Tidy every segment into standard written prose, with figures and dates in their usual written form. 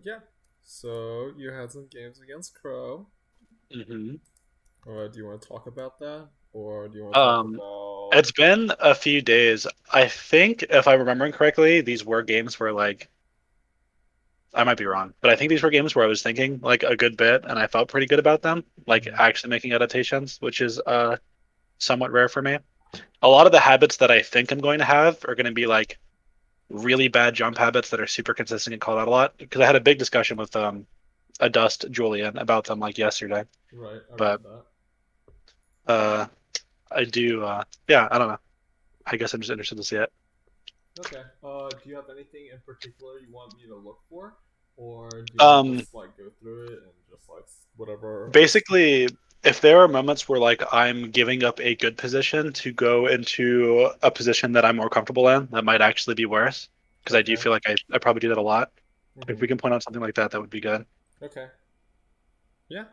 Yeah. So you had some games against Crow. hmm Do you want to talk about that, or do you want to talk Um, about? it's been a few days. I think, if I'm remembering correctly, these were games where like I might be wrong, but I think these were games where I was thinking like a good bit, and I felt pretty good about them, like Mhm. actually making adaptations, which is somewhat rare for me. A lot of the habits that I think I'm going to have are going to be like really bad jump habits that are super consistent and called out a lot. Because I had a big discussion with a Dust Julian about them like yesterday, Right. I read but that. uh, I do. Yeah, I don't know. I guess I'm just interested to see it. Okay. Do you have anything in particular you want me to look for, or do you want to Um, just like go through it and just like whatever? Basically, if there are moments where like I'm giving up a good position to go into a position that I'm more comfortable in, that might actually be worse. Because I do Okay. feel like I probably do that a lot. If Mhm. we can point out something like that, that would be good. Okay. Yeah.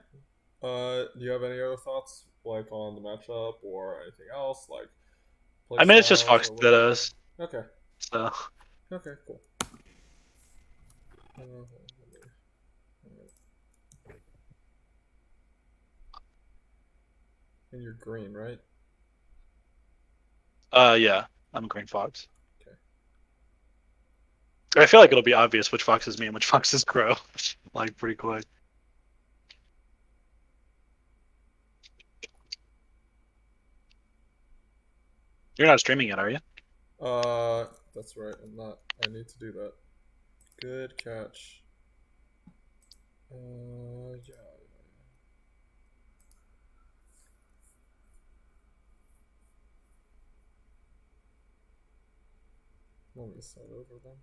Do you have any other thoughts like on the matchup or anything else like play I mean, it's just styles Fox or whatever? Dittos. Okay. So Okay. Cool. Uh, and you're green, right? yeah, I'm a green fox. Okay. I feel like it'll be obvious which fox is me and which fox is Crow. Like pretty quick. You're not streaming yet, are you? That's right. I'm not. I need to do that. Good catch. Yeah. Let me start over then.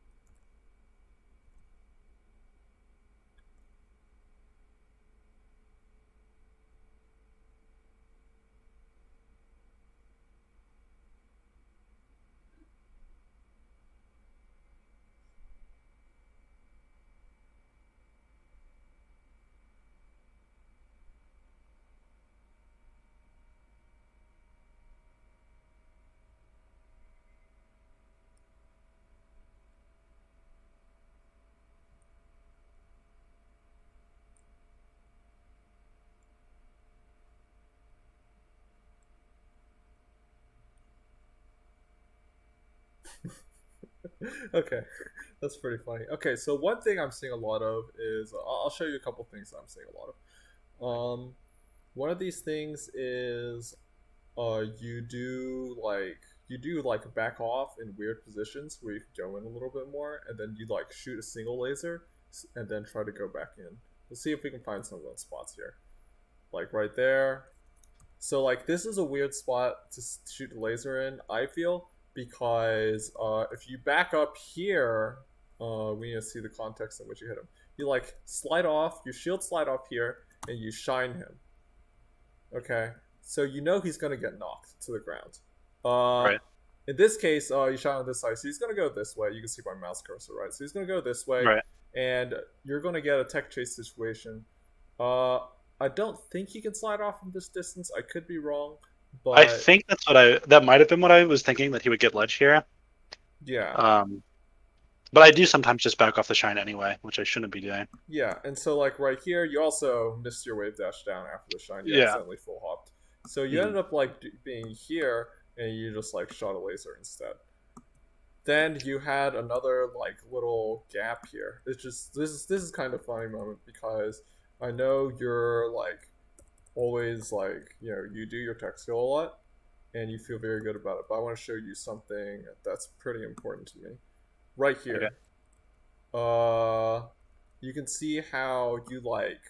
Okay, that's pretty funny. Okay, so one thing I'm seeing a lot of is I'll show you a couple things that I'm seeing a lot of. One of these things is you do like back off in weird positions where you can go in a little bit more, and then you like shoot a single laser and then try to go back in. Let's see if we can find some of those spots here, like right there. So like this is a weird spot to shoot the laser in, I feel, because if you back up here, we need to see the context in which you hit him. You like slide off, you shield slide off here, and you shine him. Okay, so you know he's gonna get knocked to the ground. Uh, Right. in this case, you shine on this side, so he's gonna go this way. You can see my mouse cursor, right? So he's gonna go this way, Right. and you're gonna get a tech chase situation. Uh, I don't think he can slide off from this distance. I could be wrong, I but think that might have been what I was thinking, that he would get ledge here. yeah, Um, but I do sometimes just back off the shine anyway, which I shouldn't be doing. yeah. And so like right here, you also missed your wave dash down after the shine. You Yeah. accidentally full hopped, so you Mhm. ended up like being here, and you just like shot a laser instead. Then you had another like little gap here. It's just this is kind of funny moment because I know you're like always like you do your tech skill a lot and you feel very good about it. But I want to show you something that's pretty important to me. Right Okay. here. Uh you can see how you like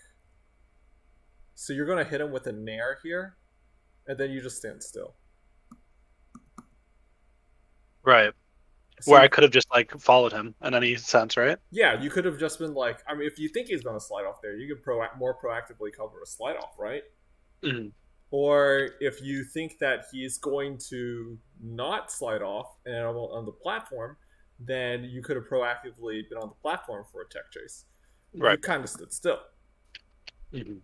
so you're gonna hit him with a nair here, and then you just stand still. Right. So Where I you, could have just like followed him in any sense, right? yeah, you could have just been like, I mean, if you think he's gonna slide off there, you could more proactively cover a slide off, right? Mhm. Or if you think that he's going to not slide off and on the platform, then you could have proactively been on the platform for a tech chase. You Right. kind of stood still. Mhm.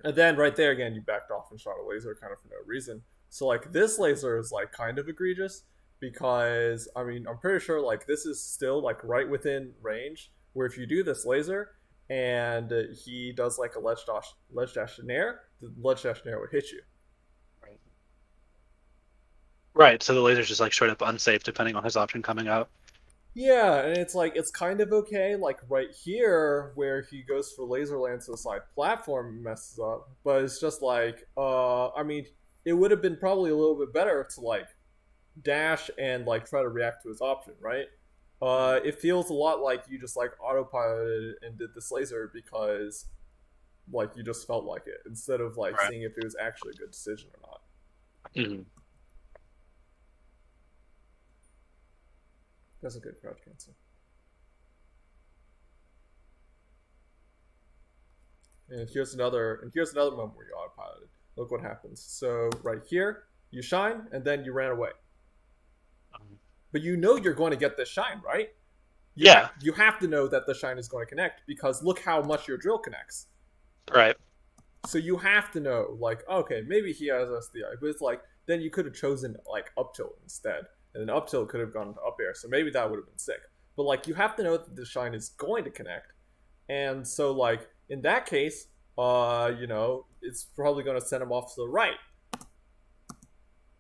And then right there again, you backed off and shot a laser kind of for no reason. So like this laser is like kind of egregious because I mean I'm pretty sure like this is still like right within range where if you do this laser and he does like a ledge dash in air, the ledge dash in air would hit you. Right. Right. So the laser's just like straight up unsafe depending on his option coming out. Yeah, and it's like it's kind of okay, like right here where he goes for laser land to the side platform messes up, but it's just like I mean it would have been probably a little bit better to like dash and like try to react to his option, right? It feels a lot like you just like autopiloted and did this laser because like you just felt like it instead of like Right. seeing if it was actually a good decision or not. Mhm. That's a good crouch cancel. And here's another moment where you autopiloted. Look what happens. So right here, you shine and then you ran away. Um, But you know you're going to get this shine, right? yeah. You have to know that the shine is going to connect because look how much your drill connects. Right. So you have to know, like, okay, maybe he has SDI, but it's like then you could have chosen like up tilt instead, and then up tilt could have gone to up air, so maybe that would have been sick. But like you have to know that the shine is going to connect, and so like in that case, it's probably going to send him off to the right,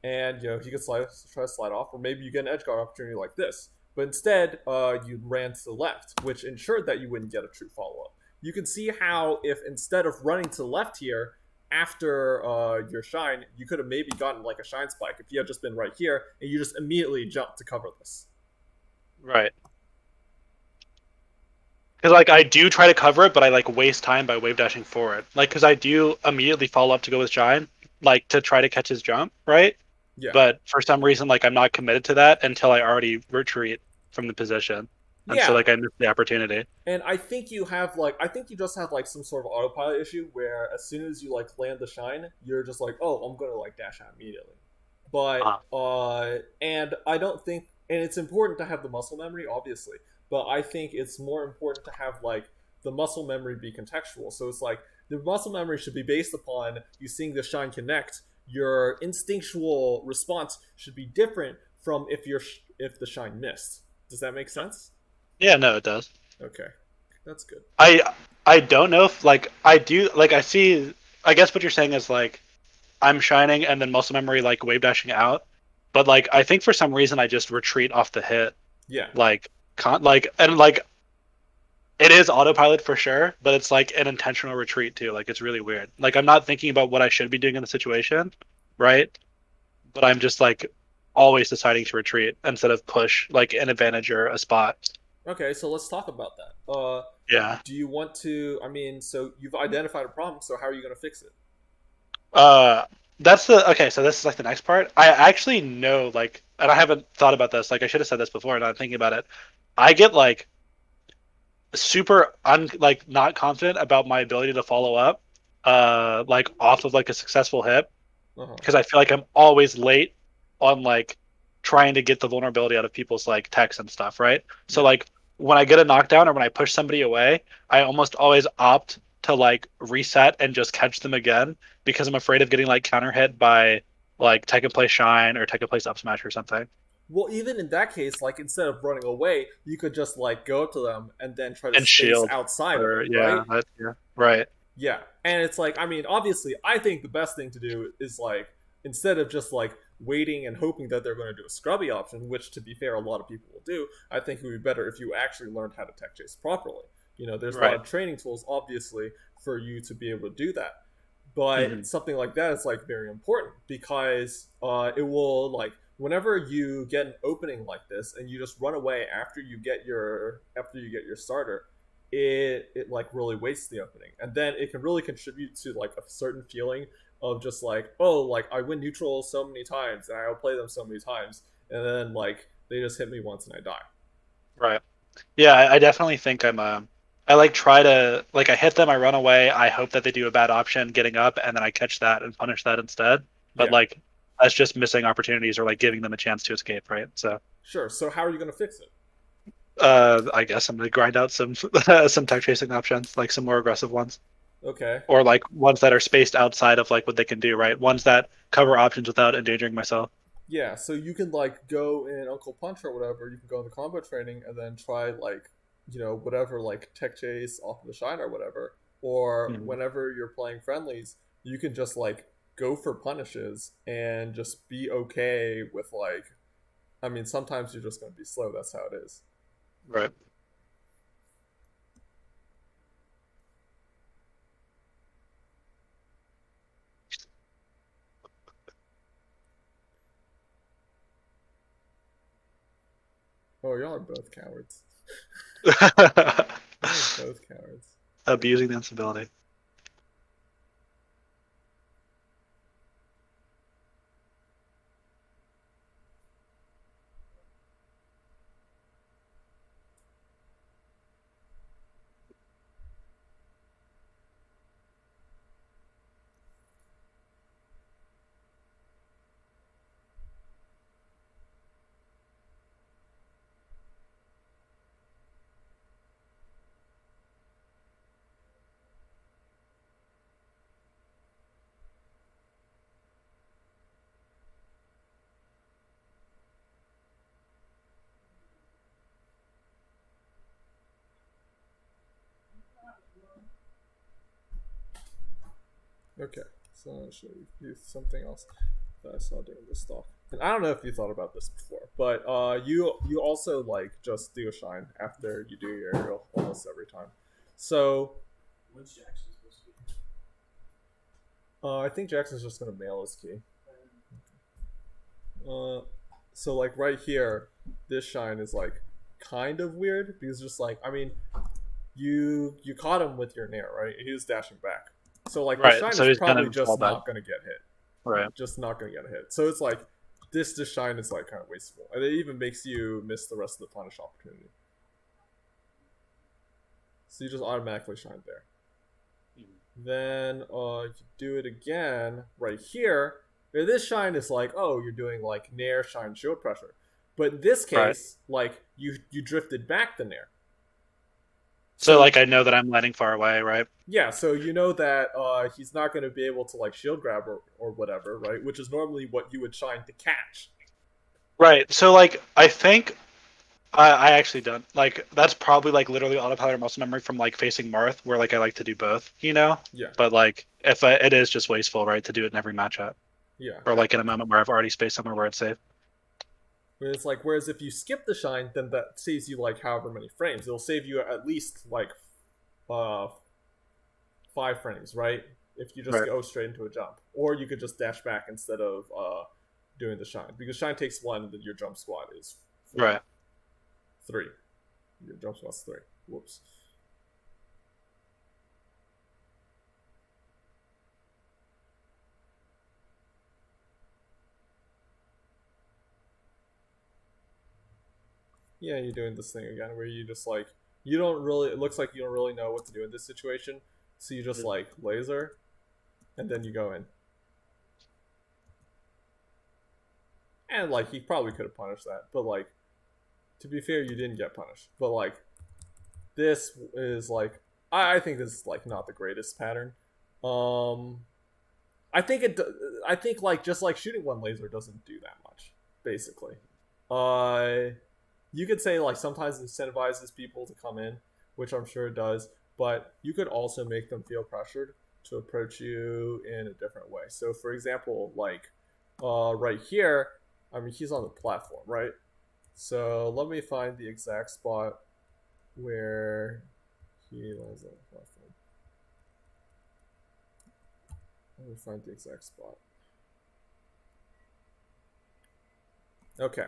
and he could try to slide off, or maybe you get an edge guard opportunity like this. But instead, you ran to the left, which ensured that you wouldn't get a true follow up. You can see how if instead of running to the left here after your shine, you could have maybe gotten like a shine spike if you had just been right here and you just immediately jumped to cover this. Right. Because like I do try to cover it, but I like waste time by wave dashing forward. Like because I do immediately follow up to go with Shine, like to try to catch his jump, right? Yeah, But for some reason, like I'm not committed to that until I already retreat from the position, and so yeah, like I miss the opportunity. and I think you just have like some sort of autopilot issue where as soon as you like land the shine, you're just like, oh, I'm gonna like dash out immediately. But and I don't think, and it's important to have the muscle memory, obviously, but I think it's more important to have like the muscle memory be contextual. So it's like the muscle memory should be based upon you seeing the shine connect. Your instinctual response should be different from if the shine missed. Does that make sense? Yeah, no, it does. Okay, that's good. I I don't know if like I do like I see. I guess what you're saying is like I'm shining and then muscle memory like wave dashing out, but like I think for some reason I just retreat off the hit Yeah. like and like it is autopilot for sure, but it's like an intentional retreat too. Like it's really weird. Like I'm not thinking about what I should be doing in the situation, right? But I'm just like always deciding to retreat instead of push like an advantage or a spot. Okay, so let's talk about that. Yeah. Do you want to? I mean, so you've identified a problem. So how are you going to fix it? Uh that's the okay, so this is like the next part. I actually know like and I haven't thought about this. Like I should have said this before and I'm thinking about it. I get like super like not confident about my ability to follow up like off of like a successful hit Uh huh. because I feel like I'm always late on like trying to get the vulnerability out of people's like techs and stuff, right? So Yeah. like when I get a knockdown or when I push somebody away, I almost always opt to like reset and just catch them again because I'm afraid of getting like counter hit by like tech and play shine or tech and place up smash or something Well, even in that case, like instead of running away, you could just like go up to them and then try to and space shield outside of or it, right? yeah right Yeah. And it's like, I mean, obviously, I think the best thing to do is like instead of just like waiting and hoping that they're going to do a scrubby option, which to be fair, a lot of people will do. I think it would be better if you actually learned how to tech chase properly. There's a lot right of training tools, obviously, for you to be able to do that. But hmm something like that is like very important because it will like whenever you get an opening like this and you just run away after you get your starter, it like really wastes the opening, and then it can really contribute to like a certain feeling of just like, oh, like I win neutral so many times and I'll play them so many times, and then like they just hit me once and I die. right. Yeah, I definitely think I like try to like I hit them, I run away, I hope that they do a bad option getting up, and then I catch that and punish that instead. But Yeah, like that's just missing opportunities or like giving them a chance to escape, right? So sure. So how are you going to fix it? I guess I'm gonna grind out some some tech chasing options, like some more aggressive ones. Okay. Or like ones that are spaced outside of like what they can do, right? Ones that cover options without endangering myself. Yeah, so you can like go in Uncle Punch or whatever. You can go in the combo training and then try like whatever like tech chase off of the shine or whatever, or Mhm. whenever you're playing friendlies, you can just like go for punishes and just be okay with like. I mean, sometimes you're just going to be slow. That's how it is. Right. Oh, y'all are both cowards. Y'all are both cowards. Abusing the instability. Okay, so I'll show you something else that I saw during this talk. And I don't know if you thought about this before, but you also like just do a shine after you do your aerial almost every time. So What's Jackson supposed to be? I think Jackson's just gonna mail his key. So like right here, this shine is like kind of weird because just like I mean, you caught him with your nair, right? He was dashing back. So like the Right. shine So is he's probably gonna fall just back. not gonna get hit. Right. Just not gonna get a hit. So it's like this shine is like kind of wasteful, and it even makes you miss the rest of the punish opportunity. So you just automatically shine there. Then you do it again right here. This shine is like, oh, you're doing like nair, shine, shield pressure, but in this Right. case, like you drifted back the nair. So So like I know that I'm landing far away, right? yeah, so you know that he's not going to be able to like shield grab or whatever, right? Which is normally what you would shine to catch. Right. So like I think I actually don't like that's probably like literally autopilot or muscle memory from like facing Marth, where like I like to do both, you know. Yeah, But like if it is just wasteful, right, to do it in every matchup, yeah. or like in a moment where I've already spaced somewhere where it's safe. And it's like, whereas if you skip the shine, then that saves you like however many frames. It'll save you at least like uh 5 frames, right? If you just Right. go straight into a jump, or you could just dash back instead of doing the shine, because shine takes 1, and then your jump squat is 4, Right. 3. Your jump squat's 3. Whoops. Yeah, you're doing this thing again where you just like you don't really. It looks like you don't really know what to do in this situation, so you just like laser, and then you go in. And like he probably could have punished that, but like to be fair, you didn't get punished. But like this is like I think this is like not the greatest pattern. Um, I think it. I think like just like shooting one laser doesn't do that much. Basically, uh, you could say like sometimes it incentivizes people to come in, which I'm sure it does. But you could also make them feel pressured to approach you in a different way. So, for example, like right here, I mean he's on the platform, right? So let me find the exact spot where he lands on the platform. Let me find the exact spot. Okay,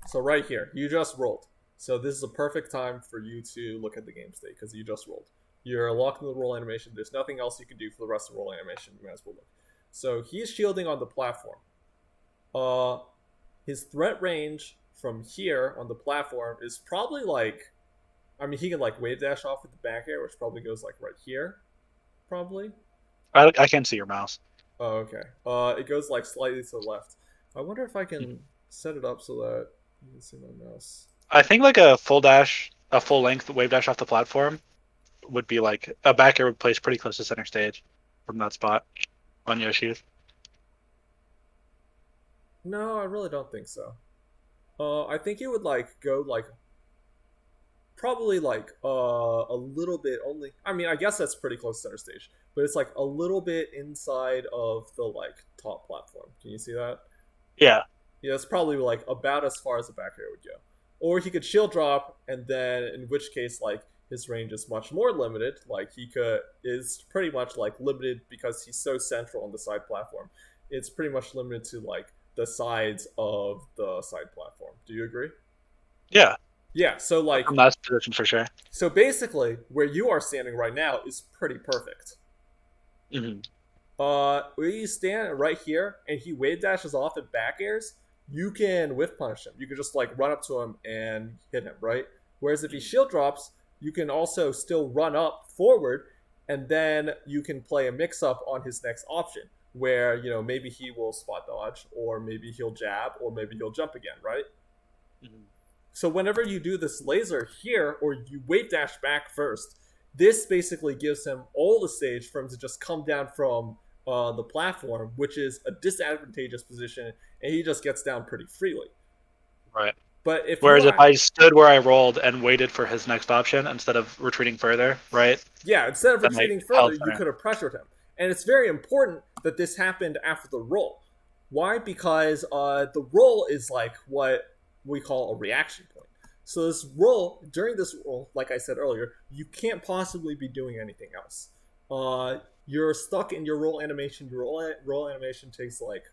so right here, you just rolled. So this is a perfect time for you to look at the game state because you just rolled. You're locked in the roll animation. There's nothing else you can do for the rest of the roll animation. You might as well look. So he's shielding on the platform. Uh, his threat range from here on the platform is probably like, I mean, he can like wave dash off with the back air, which probably goes like right here, probably. I can't see your mouse. Oh, okay. It goes like slightly to the left. I wonder if I can set it up so that you can see my mouse. I think like a full dash, a full length wave dash off the platform would be like a back air would place pretty close to center stage from that spot on Yoshi's. No, I really don't think so. I think it would like go like probably like a little bit only. I mean, I guess that's pretty close to center stage, but it's like a little bit inside of the like top platform. Can you see that? Yeah. Yeah, it's probably like about as far as the back air would go. Or he could shield drop, and then in which case like his range is much more limited. Like he could is pretty much like limited because he's so central on the side platform. It's pretty much limited to like the sides of the side platform. Do you agree? Yeah. Yeah, so like From that position for sure. so basically where you are standing right now is pretty perfect. Hmm. Where you stand right here and he wave dashes off and back airs, you can whiff punish him. You can just like run up to him and hit him, right? Whereas if he shield drops, you can also still run up forward and then you can play a mix up on his next option where, you know, maybe he will spot dodge or maybe he'll jab or maybe he'll jump again, right? Hmm. So whenever you do this laser here or you wave dash back first, this basically gives him all the stage for him to just come down from the platform, which is a disadvantageous position, and he just gets down pretty freely. Right. But if Whereas you if I stood where I rolled and waited for his next option instead of retreating further, right? yeah, instead of Then, like, retreating held further, you center. could have pressured him. And it's very important that this happened after the roll. Why? Because the roll is like what we call a reaction point. So this roll, during this roll, like I said earlier, you can't possibly be doing anything else. You're stuck in your roll animation. Your roll animation takes like,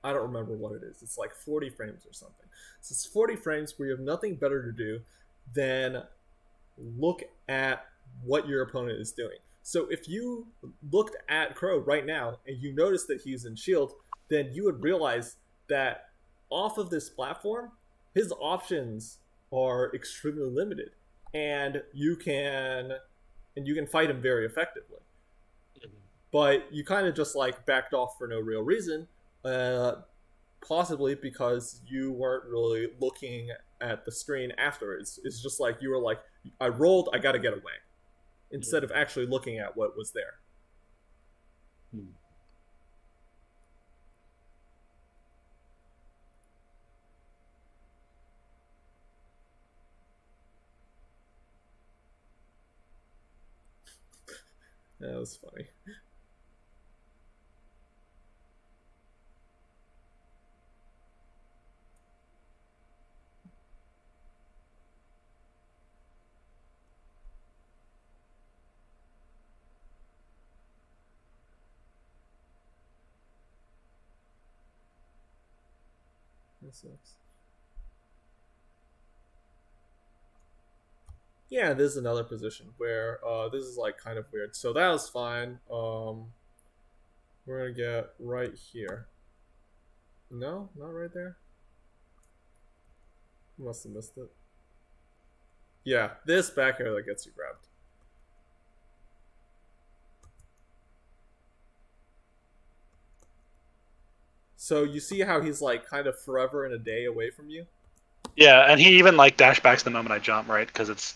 I don't remember what it is. It's like 40 frames or something. So it's 40 frames where you have nothing better to do than look at what your opponent is doing. So if you looked at Crow right now and you noticed that he's in shield, then you would realize that off of this platform, his options are extremely limited, and you can fight him very effectively. But you kind of just like backed off for no real reason, possibly because you weren't really looking at the screen afterwards. It's just like you were like, I rolled, I gotta get away, instead of actually looking at what was there. That was funny. That sucks. Yeah, this is another position where this is like kind of weird. So that was fine. We're gonna get right here. No, not right there. Must have missed it. Yeah, this back air that gets you grabbed. So you see how he's like kind of forever and a day away from you? Yeah, and he even like dash backs the moment I jump, right? Because it's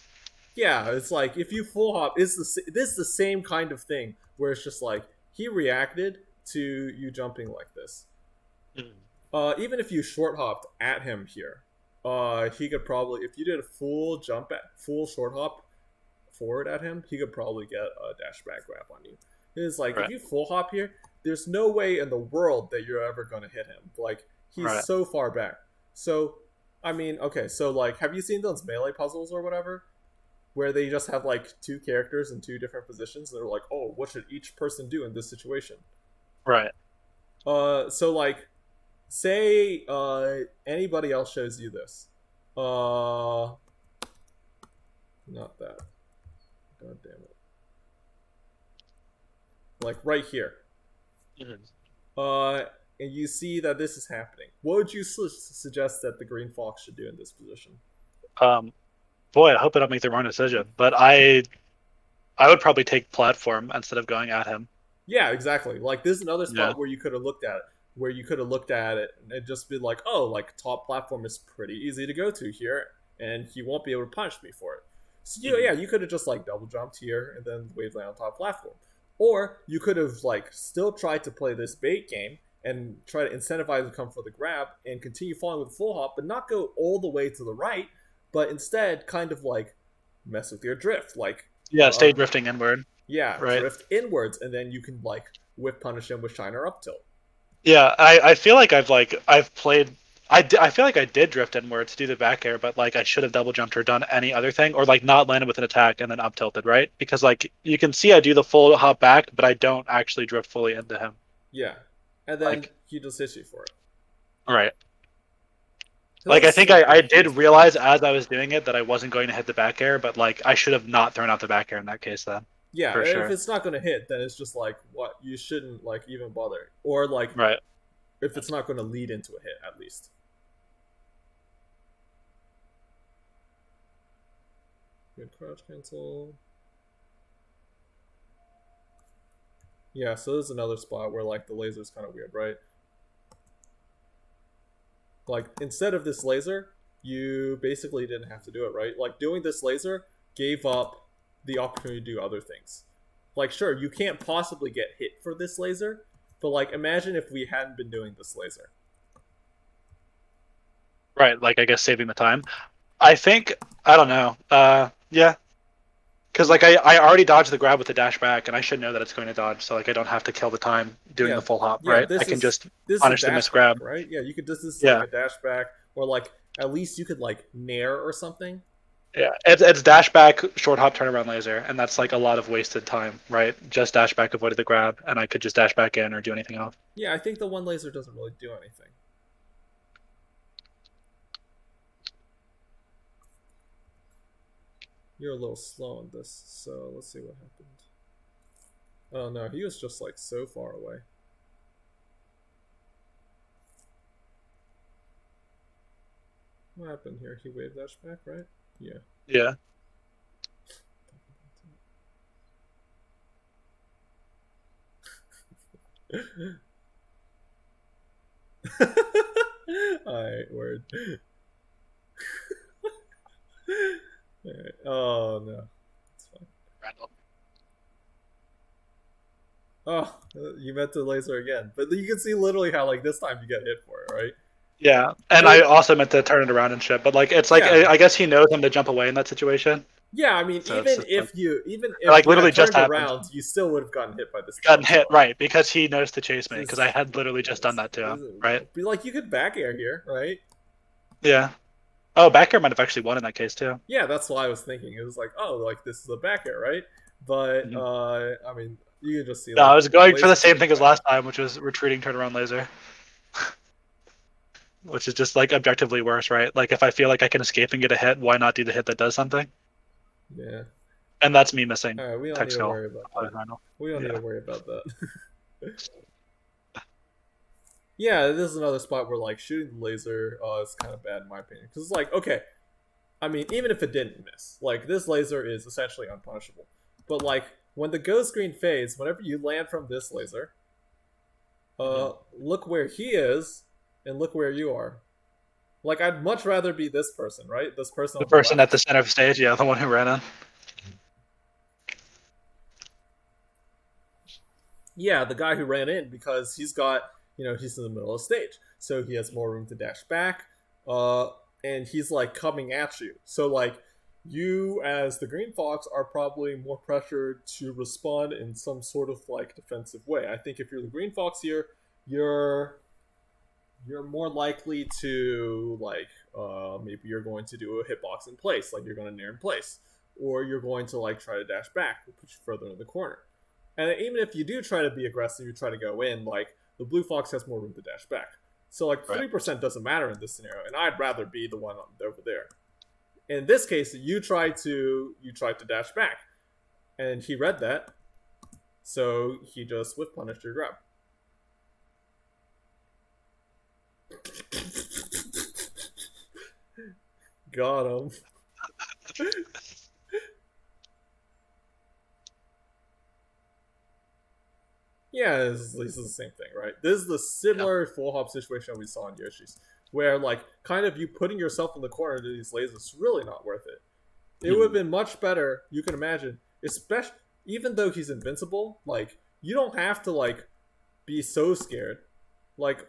Yeah, it's like if you full hop, this is the same kind of thing where it's just like he reacted to you jumping like this. Even if you short hopped at him here, he could probably, if you did a full short hop forward at him, he could probably get a dash back grab on you. It's like right. if you full hop here, there's no way in the world that you're ever gonna hit him. Like he's Right. so far back. So I mean, okay, so like, have you seen those melee puzzles or whatever, where they just have like two characters in two different positions? And they're like, oh, what should each person do in this situation? Right. So like, say anybody else shows you this. Not that. God damn it. Like right here. And you see that this is happening. What would you suggest that the green fox should do in this position? Boy, I hope I don't make the wrong decision, but I would probably take platform instead of going at him. Yeah, exactly. Like this is another spot Yeah. where you could have looked at it, where you could have looked at it and just been like, oh, like top platform is pretty easy to go to here, and he won't be able to punish me for it. So yeah, you could have just like double jumped here and then wave land on top platform. Or you could have like still tried to play this bait game and try to incentivize him to come for the grab and continue falling with full hop, but not go all the way to the right, but instead kind of like mess with your drift, like Yeah, stay drifting inward. yeah, Right. drift inwards, and then you can like whip punish him with Shiner up tilt. Yeah, I feel like I've played. I feel like I did drift inward to do the back air, but like I should have double jumped or done any other thing, or like not landed with an attack and then up tilted, right? Because like you can see I do the full hop back, but I don't actually drift fully into him. Yeah, and then Like, he just hits you for it. right. It Like I doesn't think seem I did confusing. realize as I was doing it that I wasn't going to hit the back air, but like I should have not thrown out the back air in that case then. Yeah, For if sure. it's not gonna hit, then it's just like what you shouldn't like even bother, or like Right. if it's not gonna lead into a hit at least. Good crouch cancel. Yeah, so there's another spot where like the laser's kind of weird, right? Like instead of this laser, you basically didn't have to do it, right? Like doing this laser gave up the opportunity to do other things. Like sure, you can't possibly get hit for this laser, but like imagine if we hadn't been doing this laser. Right. Like I guess saving the time. I think I don't know. Yeah. Because like I already dodged the grab with the dash back, and I should know that it's going to dodge, so like I don't have to kill the time doing Yeah, the full hop, yeah. right? I can just This is a punish the dash miss grab. back, right? Yeah, you could just this is Yeah. like a dash back, or like at least you could like nair or something. Yeah, it's dash back, short hop, turnaround laser, and that's like a lot of wasted time, right? Just dash back, avoided the grab, and I could just dash back in or do anything else. Yeah, I think the one laser doesn't really do anything. You're a little slow on this, so let's see what happened. Oh no, he was just like so far away. What happened here? He wave dash back, right? Yeah. Yeah. Alright, word. Alright. Oh no. It's fine. Randall. Oh, you meant to laser again. But you can see literally how like this time you get hit for it, right? Yeah, and But- I also meant to turn it around and shit, but like it's like Yeah. I guess he knows him to jump away in that situation. Yeah, I mean, So it's even just if like- you even if like, you literally had just turned happened. around, you still would have gotten hit by this. Gotten hit, so- right, because he knows to chase me, This- because I had literally just done that to him, this- right? Be like you could back air here, right? Yeah. Oh, back air might have actually won in that case too. Yeah, that's why I was thinking. It was like, oh, like this is a back air, right? But Mhm. I mean, you can just see. No, like, I was going for the laser same thing as back. last time, which was retreating turnaround laser. Which is just like objectively worse, right? Like if I feel like I can escape and get a hit, why not do the hit that does something? Yeah. And that's me missing. All right, we don't Tech need to skill. worry about that. We don't need to worry about that. Yeah, this is another spot where like shooting the laser is kind of bad in my opinion, because it's like, okay, I mean, even if it didn't miss, like this laser is essentially unpunishable. But like when the ghost screen fades, whenever you land from this laser, look where he is and look where you are. Like I'd much rather be this person, right? This person. The on person left. at the center of the stage, yeah, the one who ran in. Yeah, the guy who ran in, because he's got, he's in the middle of the stage, so he has more room to dash back, and he's like coming at you. So like you as the green fox are probably more pressured to respond in some sort of like defensive way. I think if you're the green fox here, you're more likely to like maybe you're going to do a hitbox in place, like you're going to nair in place, or you're going to like try to dash back, which put you further in the corner. And even if you do try to be aggressive, you try to go in, like the blue fox has more room to dash back. So like 3% doesn't matter in this scenario, and I'd rather be the one over there. In this case, you tried to dash back, and he read that, so he just whip punished your grab. Got him. Yeah, this is the same thing, right? This is the similar full hop situation we saw in Yoshi's, where like kind of you putting yourself in the corner to these lasers is really not worth it. It would have been much better, you can imagine, especially even though he's invincible, like you don't have to like be so scared. Like,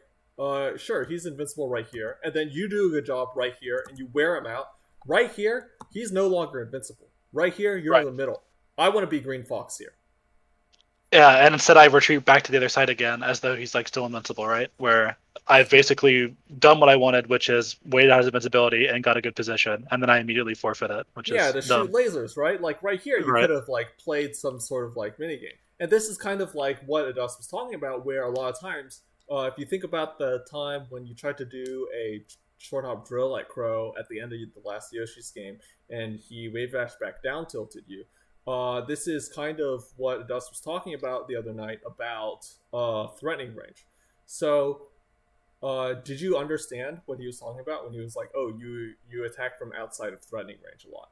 sure, he's invincible right here, and then you do a good job right here, and you wear him out. Right here, he's no longer invincible. Right here, you're Right. in the middle. I want to be Green Fox here. Yeah, and instead I retreat back to the other side again, as though he's like still invincible, right? Where I've basically done what I wanted, which is waited out his invincibility and got a good position, and then I immediately forfeit it, which Yeah, is to shoot dumb. lasers, right? Like right here, you Right. could have like played some sort of like minigame. And this is kind of like what Adus was talking about, where a lot of times, if you think about the time when you tried to do a short hop drill at Crow at the end of the last Yoshi's game, and he wave dashed back down tilted you. This is kind of what Adus was talking about the other night about threatening range. So did you understand what he was talking about when he was like, "Oh, you attack from outside of threatening range a lot"?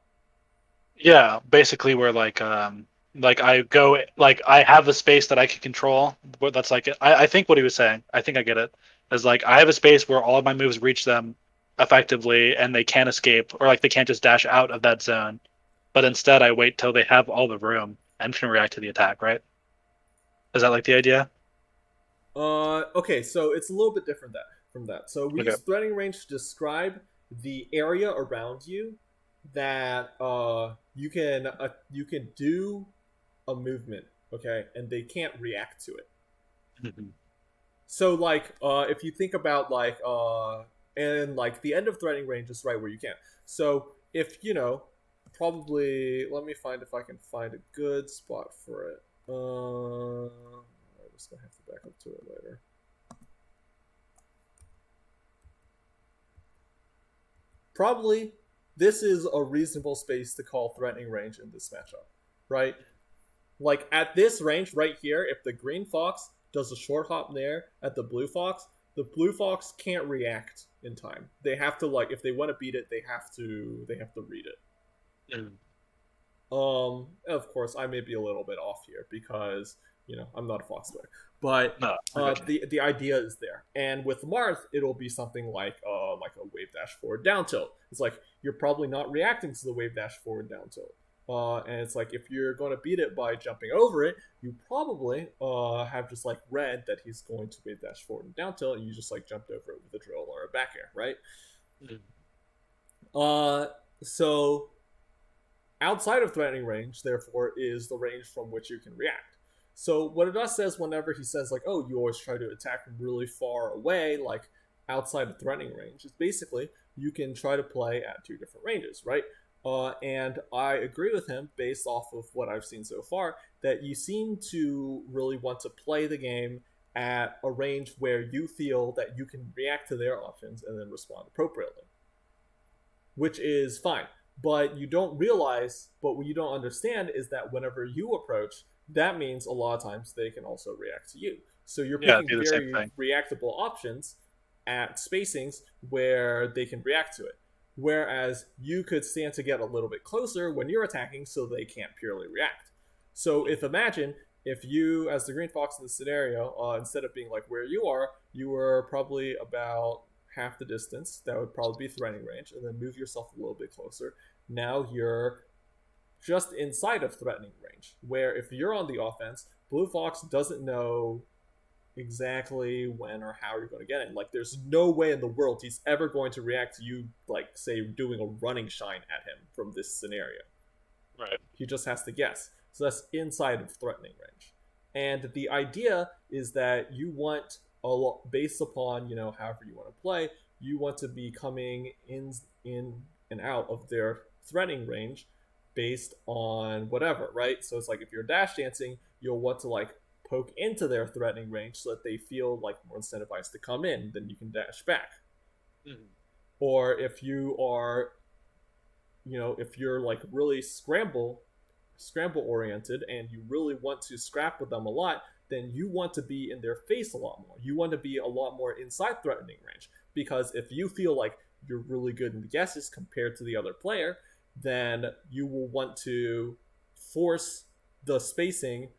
Yeah, basically where like I go like I have a space that I can control. But that's like I think what he was saying. I think I get it. Is like I have a space where all of my moves reach them effectively and they can't escape or like they can't just dash out of that zone. But instead I wait till they have all the room and can react to the attack, right? Is that like the idea? Okay, so it's a little bit different from that. So we Okay. use threatening range to describe the area around you that you can do a movement, okay, and they can't react to it. Mhm. So like if you think about like and like the end of threatening range is right where you can. So if probably let me find if I can find a good spot for it. I'm just gonna have to back up to it later. Probably this is a reasonable space to call threatening range in this matchup, right? Like at this range right here, if the green fox does a short hop there at the blue fox can't react in time. They have to like if they want to beat it, they have to read it. Mhm. Of course, I may be a little bit off here because I'm not a fox player, but No, I got you. the idea is there. And with Marth, it'll be something like a wave dash forward down tilt. It's like you're probably not reacting to the wave dash forward down tilt. And it's like if you're going to beat it by jumping over it, you probably have just like read that he's going to wave dash forward and down tilt, and you just like jumped over it with a drill or a back air, right? Mhm. So outside of threatening range, therefore, is the range from which you can react. So what Adus says whenever he says like, "Oh, you always try to attack from really far away, like outside of threatening range," is basically you can try to play at two different ranges, right? And I agree with him based off of what I've seen so far that you seem to really want to play the game at a range where you feel that you can react to their options and then respond appropriately, which is fine. But what you don't understand is that whenever you approach, that means a lot of times they can also react to you. So you're Yeah, picking do the same very thing. reactable options at spacings where they can react to it. Whereas you could stand to get a little bit closer when you're attacking so they can't purely react. So imagine if you, as the Green Fox in the scenario, instead of being like where you were probably about half the distance. That would probably be threatening range, and then move yourself a little bit closer. Now you're just inside of threatening range, where if you're on the offense, Blue Fox doesn't know exactly when or how you're going to get it. Like, there's no way in the world he's ever going to react to you, like, say, doing a running shine at him from this scenario. Right. He just has to guess. So that's inside of threatening range. And the idea is that you want a lot based upon however you want to play. You want to be coming in and out of their threatening range based on whatever, right? So it's like if you're dash dancing, you'll want to like poke into their threatening range so that they feel like more incentivized to come in. Then you can dash back. Mhm. Or if you are if you're like really scramble oriented and you really want to scrap with them a lot, then you want to be in their face a lot more. You want to be a lot more inside threatening range because if you feel like you're really good in the guesses compared to the other player, then you will want to force the spacing.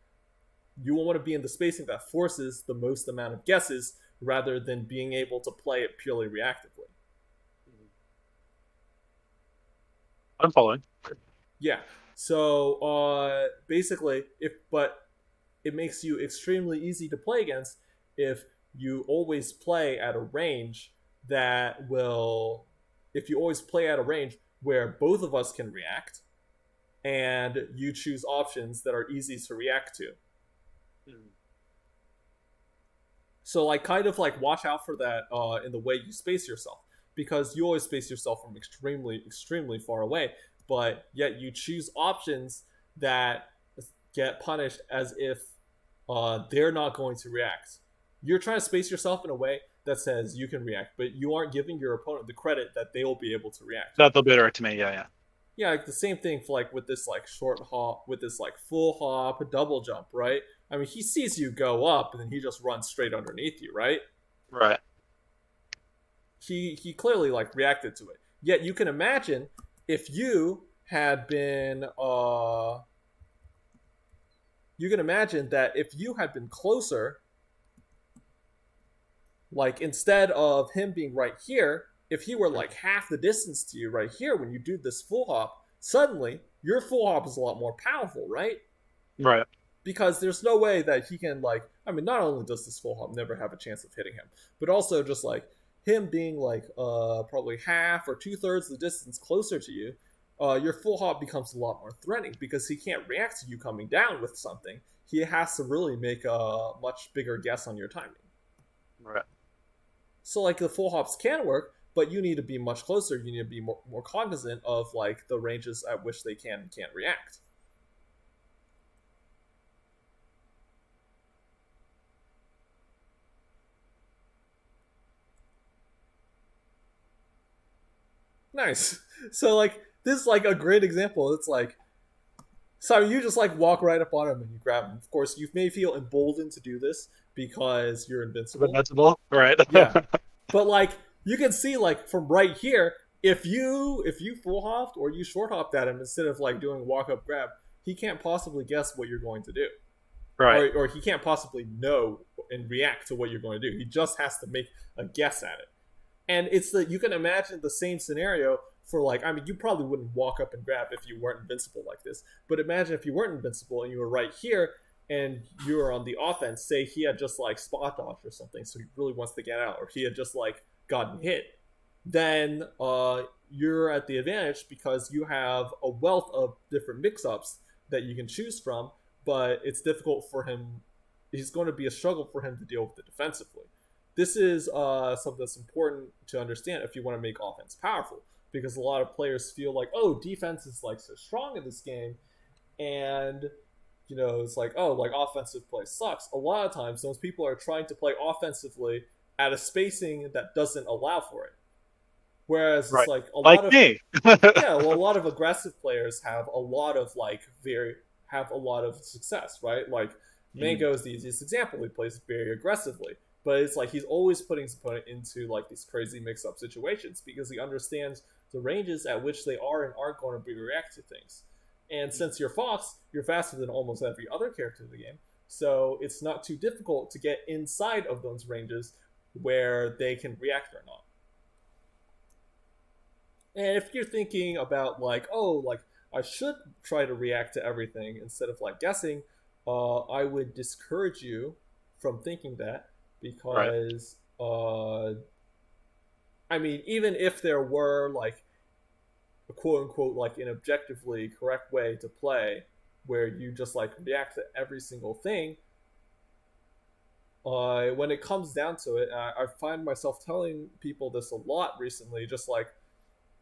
You will want to be in the spacing that forces the most amount of guesses rather than being able to play it purely reactively. I'm following. Yeah. So basically, it makes you extremely easy to play against if you always play at a range that will if you always play at a range where both of us can react, and you choose options that are easy to react to. So like kind of like watch out for that in the way you space yourself, because you always space yourself from extremely far away, but yet you choose options that get punished as if they're not going to react. You're trying to space yourself in a way that says you can react, but you aren't giving your opponent the credit that they will be able to react. That they'll be able to me, yeah. Yeah, like the same thing for like with this like short hop, with this like full hop, double jump, right? I mean, he sees you go up, and then he just runs straight underneath you, right? Right. He clearly like reacted to it. Yet you can imagine if you had been you can imagine that if you had been closer, like instead of him being right here, if he were like half the distance to you right here when you do this full hop, suddenly your full hop is a lot more powerful, right? Right. Because there's no way that he can like, I mean, not only does this full hop never have a chance of hitting him, but also just like him being like probably half or 2/3 the distance closer to you, your full hop becomes a lot more threatening because he can't react to you coming down with something. He has to really make a much bigger guess on your timing. Right. So like the full hops can work, but you need to be much closer. You need to be more cognizant of like the ranges at which they can and can't react. Nice. So like this is like a great example. It's like, so you just like walk right up on him and you grab him. Of course, you may feel emboldened to do this because you're invincible. Invincible, right? Yeah, but like you can see like from right here, if you full hopped or you short hopped at him instead of like doing walk up grab, he can't possibly guess what you're going to do, Right. or he can't possibly know and react to what you're going to do. He just has to make a guess at it. And it's the, you can imagine the same scenario for like, I mean, you probably wouldn't walk up and grab if you weren't invincible like this. But imagine if you weren't invincible and you were right here and you were on the offense. Say he had just like spot dodged or something, so he really wants to get out, or he had just like gotten hit. Then you're at the advantage because you have a wealth of different mix-ups that you can choose from. But it's difficult for him. He's going to be a struggle for him to deal with it defensively. This is something that's important to understand if you want to make offense powerful, because a lot of players feel like, oh, defense is like so strong in this game, and you know it's like, oh, like offensive play sucks. A lot of times those people are trying to play offensively at a spacing that doesn't allow for it. Whereas Right. It's like a Like lot of me. yeah, well, a lot of aggressive players have a lot of success, right? Like Mango is the easiest example. He plays very aggressively. But it's like he's always putting his opponent into like these crazy mix-up situations because he understands the ranges at which they are and aren't going to be react to things. And since you're Fox, you're faster than almost every other character in the game, so it's not too difficult to get inside of those ranges where they can react or not. And if you're thinking about like, oh, like I should try to react to everything instead of like guessing, I would discourage you from thinking that. Because I mean, even if there were like a quote unquote like an objectively correct way to play where you just like react to every single thing, when it comes down to it, I find myself telling people this a lot recently, just like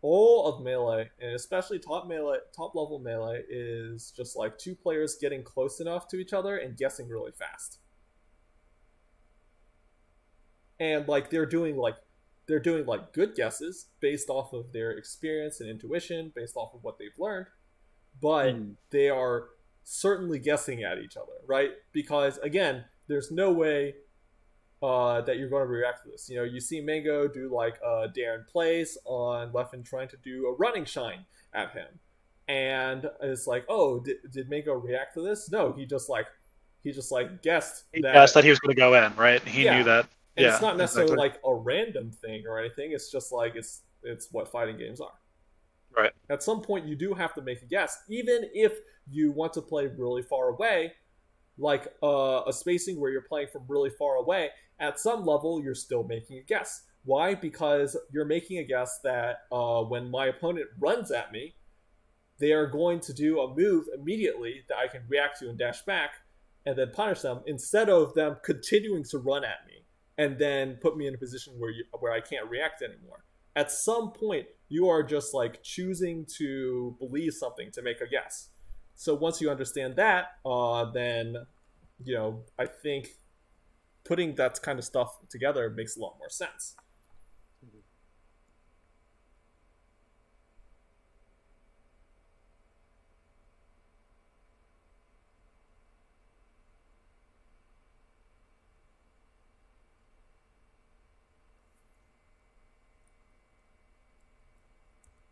all of Melee, and especially top level Melee, is just like two players getting close enough to each other and guessing really fast. And like they're doing good guesses based off of their experience and intuition, based off of what they've learned, but they are certainly guessing at each other, right? Because again, there's no way that you're going to react to this. You know, you see Mango do like Darren plays on Leffen trying to do a running shine at him, and it's like, oh, did Mango react to this? No, he just guessed. He guessed that he was going to go in, right? He knew that. And it's not necessarily like a random thing or anything. It's just like it's what fighting games are. Right. At some point, you do have to make a guess, even if you want to play really far away, like a spacing where you're playing from really far away. At some level, you're still making a guess. Why? Because you're making a guess that when my opponent runs at me, they are going to do a move immediately that I can react to and dash back and then punish them instead of them continuing to run at me and then put me in a position where I can't react anymore. At some point, you are just like choosing to believe something to make a guess. So once you understand that, then I think putting that kind of stuff together makes a lot more sense.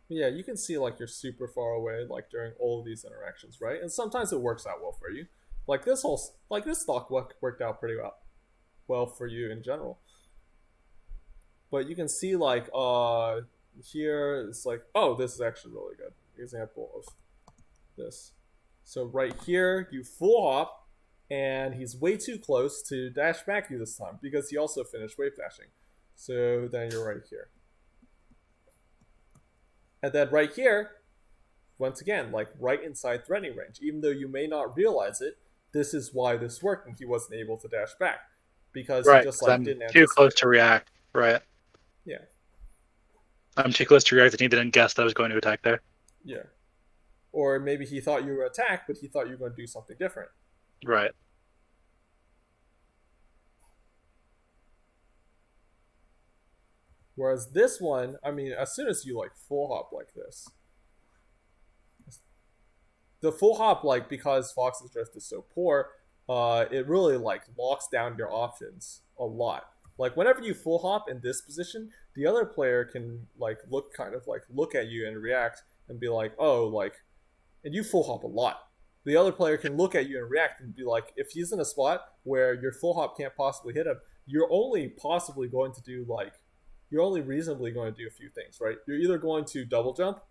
Yeah, you can see like you're super far away like during all of these interactions, right? And sometimes it works out well for you. Like this stock worked out pretty well for you in general. But you can see like here it's like, oh, this is actually really good example of this. So right here you full hop and he's way too close to dash back you this time because he also finished wave dashing. So then you're right here. And then right here, once again, like right inside threatening range. Even though you may not realize it, this is why this worked and he wasn't able to dash back. Because he just like didn't anticipate. Too close to react, right? Yeah. I'm too close to react and he didn't guess that I was going to attack there. Yeah. Or maybe he thought you were attack, but he thought you were going to do something different. Right. Whereas this one, I mean, as soon as you like full hop like this, the full hop, like because Fox's drift is so poor, it really like locks down your options a lot. Like whenever you full hop in this position, the other player can like look at you and react and be like, oh, like, and you full hop a lot. The other player can look at you and react and be like, if he's in a spot where your full hop can't possibly hit him, you're only reasonably going to do a few things, right? You're either going to double jump,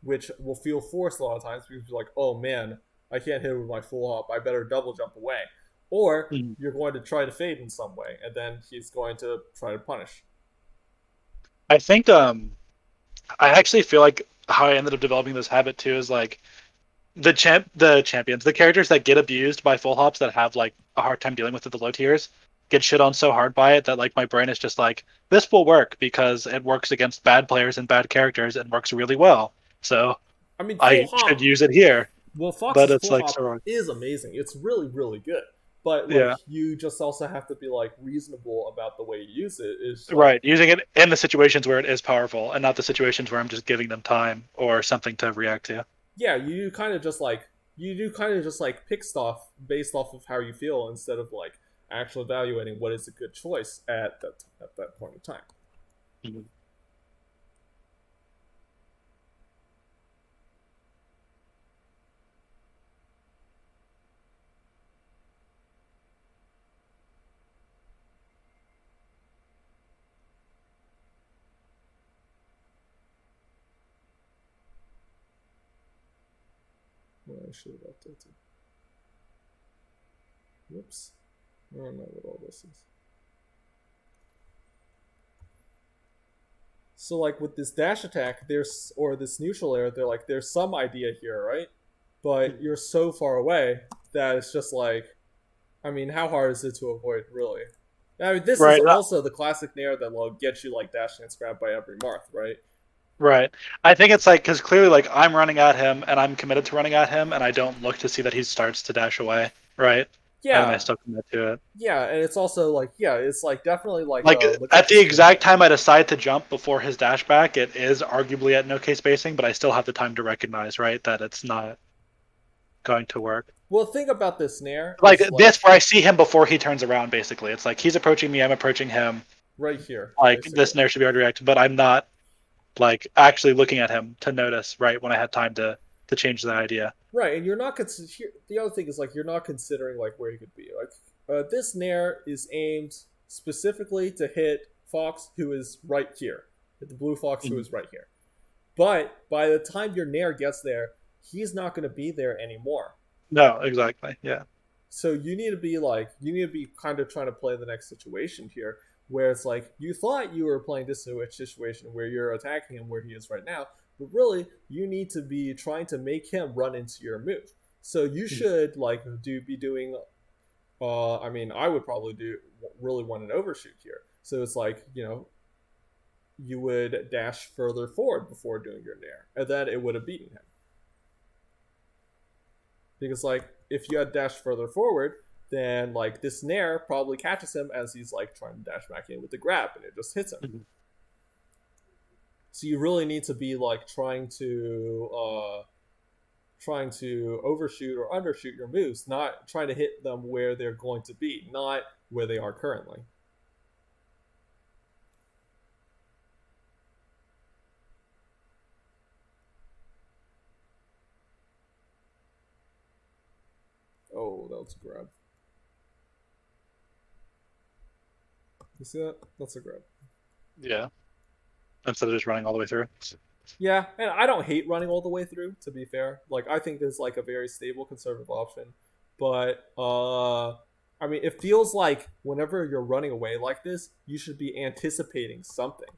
which will feel forced a lot of times because you're like, oh man, I can't hit it with my full hop, I better double jump away. Or you're going to try to fade in some way, and then he's going to try to punish. I think I actually feel like how I ended up developing this habit too is like the champions, the characters that get abused by full hops that have like a hard time dealing with it, the low tiers, get shit on so hard by it that like my brain is just like, this will work because it works against bad players and bad characters and works really well. So I mean, I should use it here. Well, Fox's full like hop is amazing. It's really, really good. But like, yeah, you just also have to be like reasonable about the way you use it. Is like, right, using it in the situations where it is powerful, and not the situations where I'm just giving them time or something to react to. Yeah, you do kind of just like pick stuff based off of how you feel instead of like actually evaluating what is a good choice at that point in time. Mm-hmm. Well, I should have updated. Whoops. I don't know what all this is. So like with this dash attack, or this neutral air, there's some idea here, right? But you're so far away that it's just like, I mean, how hard is it to avoid, really? I mean, this is also the classic nair that will get you like dashing and scrap by every Marth, right? Right. I think it's like, because clearly like I'm running at him and I'm committed to running at him and I don't look to see that he starts to dash away, right? Yeah. And I still commit to it. Yeah, and it's also like, yeah, it's like definitely like at the exact time I decide to jump before his dash back, it is arguably at no K spacing, but I still have the time to recognize, right, that it's not going to work. Well, think about this nair. Like this, where I see him before he turns around, basically. It's like he's approaching me, I'm approaching him. Right here. Like basically. This nair should be hard to react, but I'm not like actually looking at him to notice, right, when I had time to change the idea. Right, and you're not the other thing is like you're not considering like where he could be. Like this nair is aimed specifically to hit Fox, who is right here. Hit the blue Fox, who is right here. But by the time your nair gets there, he's not going to be there anymore. No, exactly. Yeah. So you need to be kind of trying to play the next situation here, where it's like you thought you were playing this situation where you're attacking him where he is right now, but really you need to be trying to make him run into your move. So you should like be doing. I mean, I would probably do really want an overshoot here. So it's like you would dash further forward before doing your nair, and then it would have beaten him. Because like if you had dashed further forward, then like this nair probably catches him as he's like trying to dash back in with the grab, and it just hits him. Mm-hmm. So you really need to be like trying to overshoot or undershoot your moves, not trying to hit them where they're going to be, not where they are currently. Oh, that was a grab. You see that? That's a grab. Yeah. Instead of just running all the way through. Yeah, and I don't hate running all the way through, to be fair. Like, I think this is like a very stable conservative option. But I mean, it feels like whenever you're running away like this, you should be anticipating something.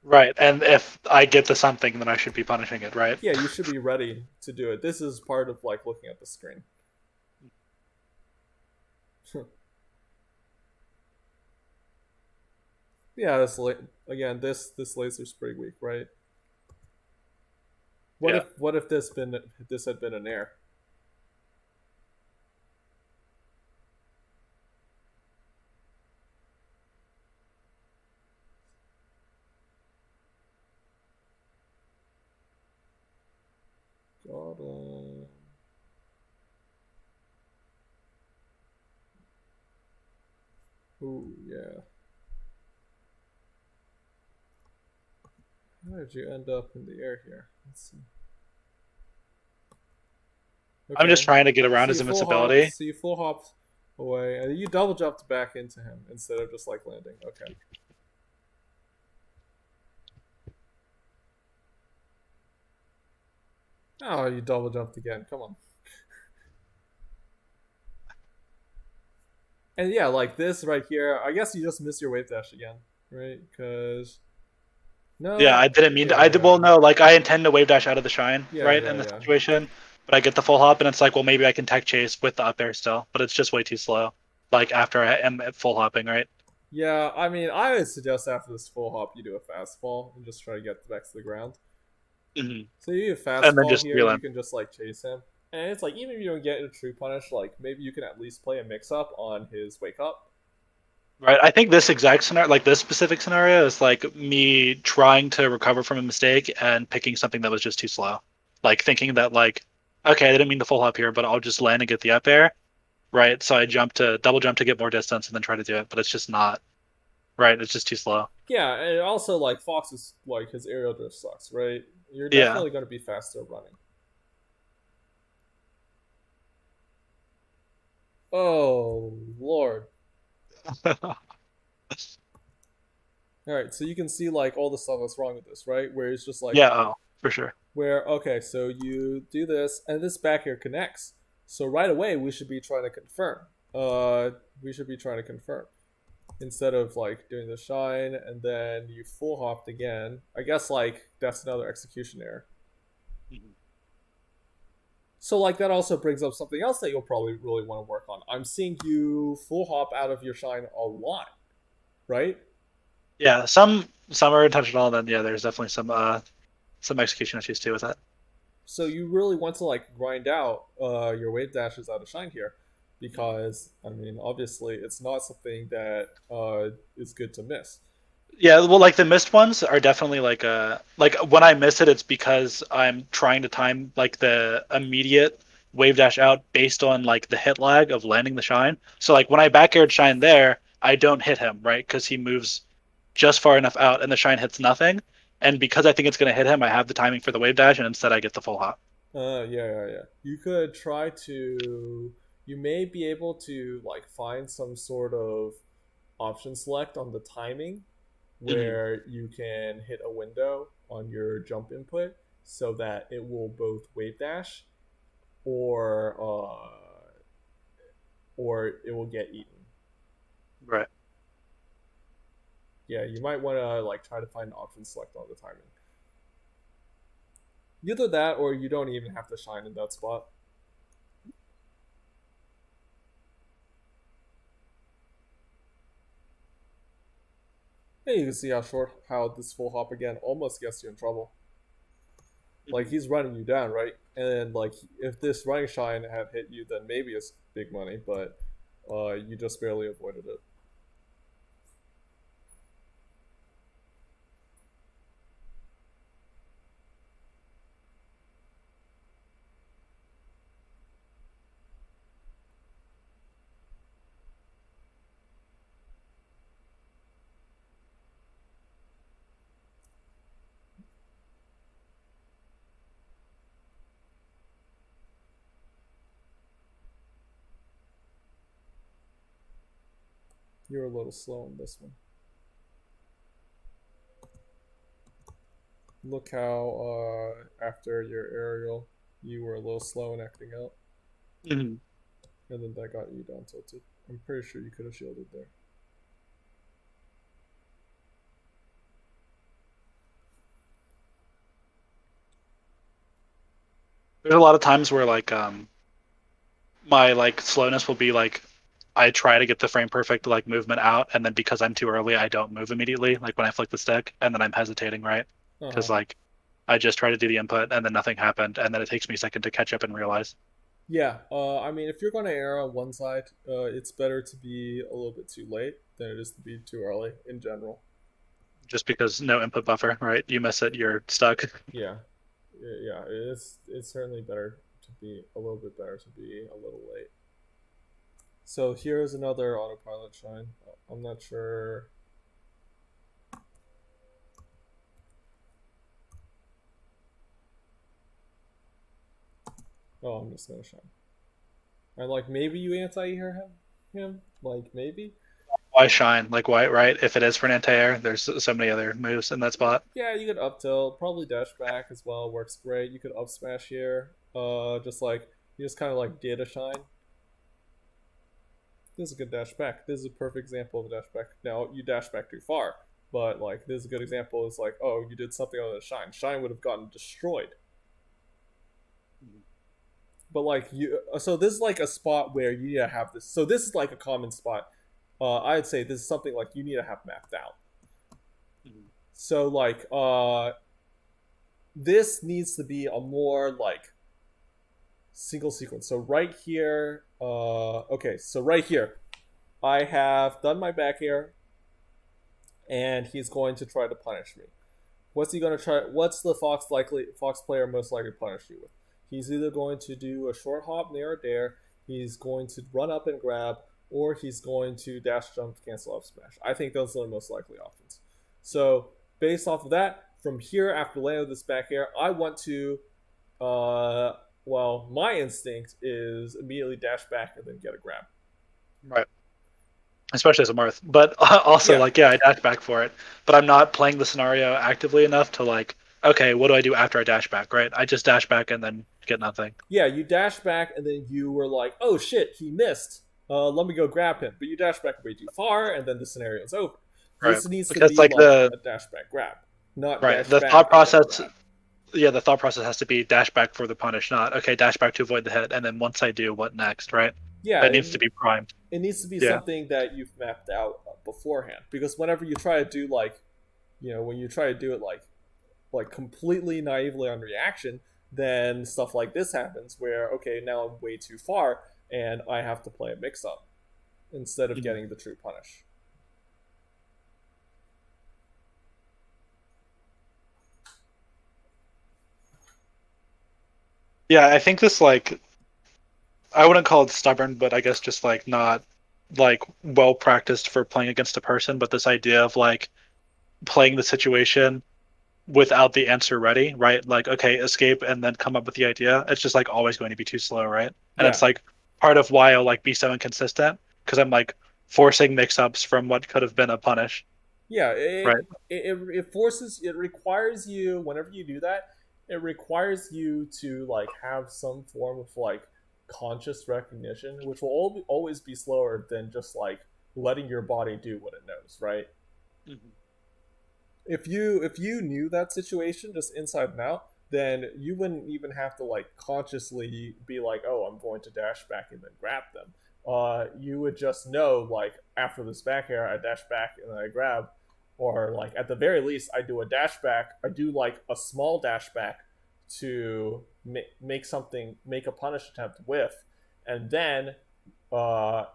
Right, and if I get to something, then I should be punishing it, right? Yeah, you should be ready to do it. This is part of like looking at the screen. Yeah, this laser's pretty weak, right? What if this had been an air? Got him. Ooh, yeah. How did you end up in the air here? Let's see. Okay. I'm just trying to get around his invincibility. So you full hopped away, and you double jumped back into him instead of just like landing. Okay. Oh, you double jumped again. Come on. And yeah, like this right here, I guess you just missed your wave dash again, right? Because no. Yeah, I didn't mean to. I did. Well, no, like I intend to wave dash out of the shine, right, in this situation. But I get the full hop, and it's like, well, maybe I can tech chase with the up air still, but it's just way too slow. Like after I am at full hopping, right? Yeah, I mean, I would suggest after this full hop, you do a fast fall and just try to get back to the ground. Mm-hmm. So you do a fast And then fall just here, relay. you can just like chase him. And it's like, even if you don't get a true punish, like maybe you can at least play a mix up on his wake up. Right. I think this exact scenario, like this specific scenario, is like me trying to recover from a mistake and picking something that was just too slow. Like thinking that like, okay, I didn't mean to full hop here, but I'll just land and get the up air. Right. So I double jump to get more distance and then try to do it, but it's just not. Right. It's just too slow. Yeah, and also like Fox's like his aerial drift sucks, right? You're Yeah. definitely going to be faster running. Oh Lord! All right, so you can see like all the stuff that's wrong with this, right? Where it's just like Yeah. Oh, for sure. where okay, so you do this and this back here connects. So right away we should be trying to confirm. We should be trying to confirm instead of like doing the shine and then you full hopped again. I guess like that's another execution error. Mm-hmm. So like that also brings up something else that you'll probably really want to work on. I'm seeing you full hop out of your shine a lot, right? Yeah. Some are intentional, and then yeah, there's definitely some execution issues too with that. So you really want to like grind out your wave dashes out of shine here, because I mean obviously it's not something that is good to miss. Yeah, well, like the missed ones are definitely like when I miss it, it's because I'm trying to time like the immediate wave dash out based on like the hit lag of landing the shine. So like when I back aired shine there, I don't hit him, right? Because he moves just far enough out and the shine hits nothing. And because I think it's gonna hit him, I have the timing for the wave dash, and instead I get the full hop. Yeah. You could try to. You may be able to like find some sort of option select on the timing where you can hit a window on your jump input so that it will both wave dash or it will get eaten. Right. Yeah, you might want to like try to find an option select on the timing. Either that, or you don't even have to shine in that spot. Hey, you can see how this full hop again almost gets you in trouble. Like he's running you down, right? And like if this running shine had hit you, then maybe it's big money, but you just barely avoided it. You're a little slow on this one. Look how after your aerial, you were a little slow in acting out, Mhm. and then that got you down tilted. I'm pretty sure you could have shielded there. There's a lot of times where like my like slowness will be like I try to get the frame perfect like movement out, and then because I'm too early, I don't move immediately. Like when I flick the stick, and then I'm hesitating, right? Uh-huh. Because like I just try to do the input, and then nothing happened, and then it takes me a second to catch up and realize. Yeah, I mean, if you're going to err on one side, it's better to be a little bit too late than it is to be too early in general. Just because no input buffer, right? You miss it, you're stuck. Yeah, yeah, it's certainly better to be a little bit better to be a little late. So here's another autopilot shine. I'm not sure. Oh, I'm just gonna shine. And like maybe you him, like maybe. Why shine? Like why, right? If it is for an anti-air, there's so many other moves in that spot. Yeah, you could up tilt, probably dash back as well. Works great. You could up smash here. Just like you just kind of like did a shine. This is a good dash back. This is a perfect example of a dash back. Now you dash back too far, but like this is a good example. It's like, oh, you did something on the shine. Shine would have gotten destroyed. But like you, so this is like a spot where you need to have this. So this is like a common spot. I'd say this is something like you need to have mapped out. So like this needs to be a more like single sequence. So right here, okay, so right here, I have done my back air, and he's going to try to punish me. What's he going to try? What's the Fox player most likely to punish you with? He's either going to do a short hop near or dare, he's going to run up and grab, or he's going to dash jump cancel up smash. I think those are the most likely options. So based off of that, from here after landing this back air, I want to well, my instinct is immediately dash back and then get a grab. Right. Especially as a Marth. But also, Yeah, like, yeah, I dash back for it. But I'm not playing the scenario actively enough to, like, okay, what do I do after I dash back, right? I just dash back and then get nothing. yeah, you dash back and then you were like, oh shit, he missed. Let me go grab him. But you dash back way too far, and then the scenario is over. Right. This needs to Because, be like, like a dash back grab, not right, dash the back thought and then process, grab. yeah, the thought process has to be dash back for the punish, not, okay, dash back to avoid the hit, and then once I do, what next, right? Yeah, It needs to be primed. it needs to be Yeah. something that you've mapped out beforehand. Because whenever you try to do like, when you try to do it like completely naively on reaction, then stuff like this happens where okay, now I'm way too far and I have to play a mix up instead of Mhm. getting the true punish. Yeah, I think this, like, I wouldn't call it stubborn, but I guess just, like, not, like, well practiced for playing against a person, but this idea of, like, playing the situation without the answer ready, right? Like, okay, escape and then come up with the idea. It's just like always going to be too slow, right? And Yeah, it's like part of why I'll like be so inconsistent because I'm like forcing mix-ups from what could have been a punish, yeah. right? It requires you whenever you do that. It requires you to like have some form of like conscious recognition, which will always be slower than just like letting your body do what it knows, right? Mhm. If you knew that situation just inside and out, then you wouldn't even have to like consciously be like, oh, I'm going to dash back and then grab them. You would just know like after this back air, I dash back and then I grab, or like at the very least, I do a dash back. I do like a small dash back to make a punish attempt with, and then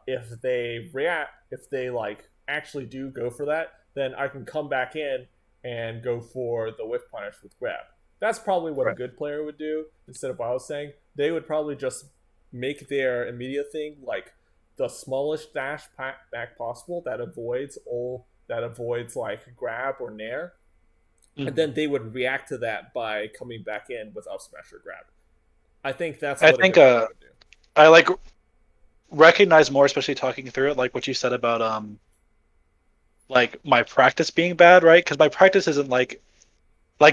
if they like actually do go for that, then I can come back in and go for the whiff punish with grab. That's probably what a Right. good player would do instead of what I was saying. They would probably just make their immediate thing like the smallest dash back possible that avoids like grab or nair, and Mhm. then they would react to that by coming back in with up smash or grab. I think that's I what a think good player would do. I like recognize more, especially talking through it, like what you said about like my practice being bad, right? Because my practice isn't like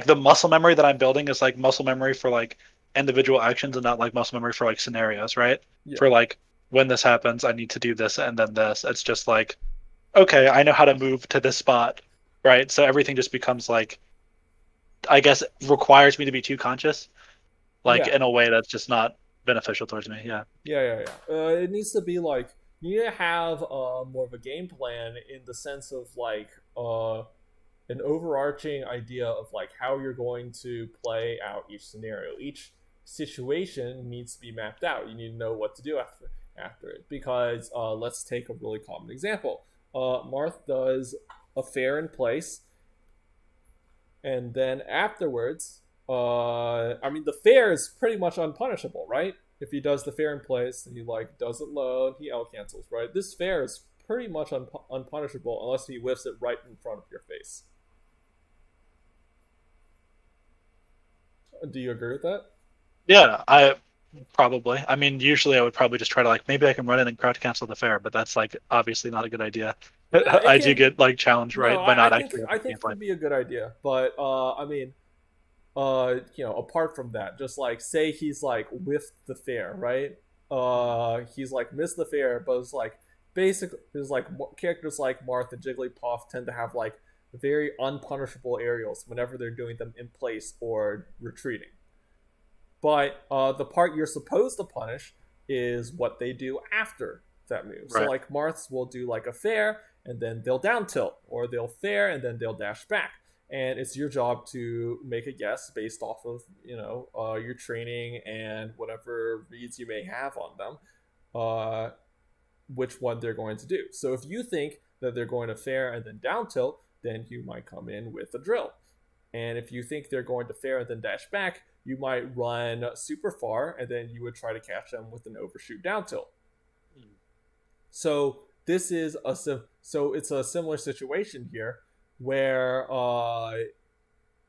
the muscle memory that I'm building is like muscle memory for like individual actions and not like muscle memory for like scenarios, right? Yeah, For like when this happens, I need to do this and then this. It's just like, okay, I know how to move to this spot, right? So everything just becomes like, I guess, requires me to be too conscious, like yeah. in a way that's just not beneficial towards me. Yeah. Yeah. It needs to be like you need to have more of a game plan in the sense of like an overarching idea of like how you're going to play out each scenario. Each situation needs to be mapped out. You need to know what to do after it. Because let's take a really common example. Marth does a fair in place, and then afterwards, I mean, the fair is pretty much unpunishable, right? If he does the fair in place and he like does it low, he L cancels, right? This fair is pretty much unpunishable unless he whiffs it right in front of your face. Do you agree with that? Yeah, I probably. I mean, usually I would probably just try to like maybe I can run in and crowd cancel the fair, but that's like obviously not a good idea. It I do can. get like challenged No, right by I not think actually having I a game think it plan. could be a good idea, but I mean, apart from that, just like say he's like whiffed the fair, right? He's like missed the fair, but it's like basically, it's like characters like Marth and Jigglypuff tend to have like very unpunishable aerials whenever they're doing them in place or retreating. But the part you're supposed to punish is what they do after that move. So Right. like Marths will do like a fair and then they'll down tilt, or they'll fair and then they'll dash back. And it's your job to make a guess based off of your training and whatever reads you may have on them, uh, which one they're going to do. So if you think that they're going to fair and then down tilt, then you might come in with a drill. And if you think they're going to fair and then dash back, you might run super far and then you would try to catch them with an overshoot down tilt. So this is so it's a similar situation here where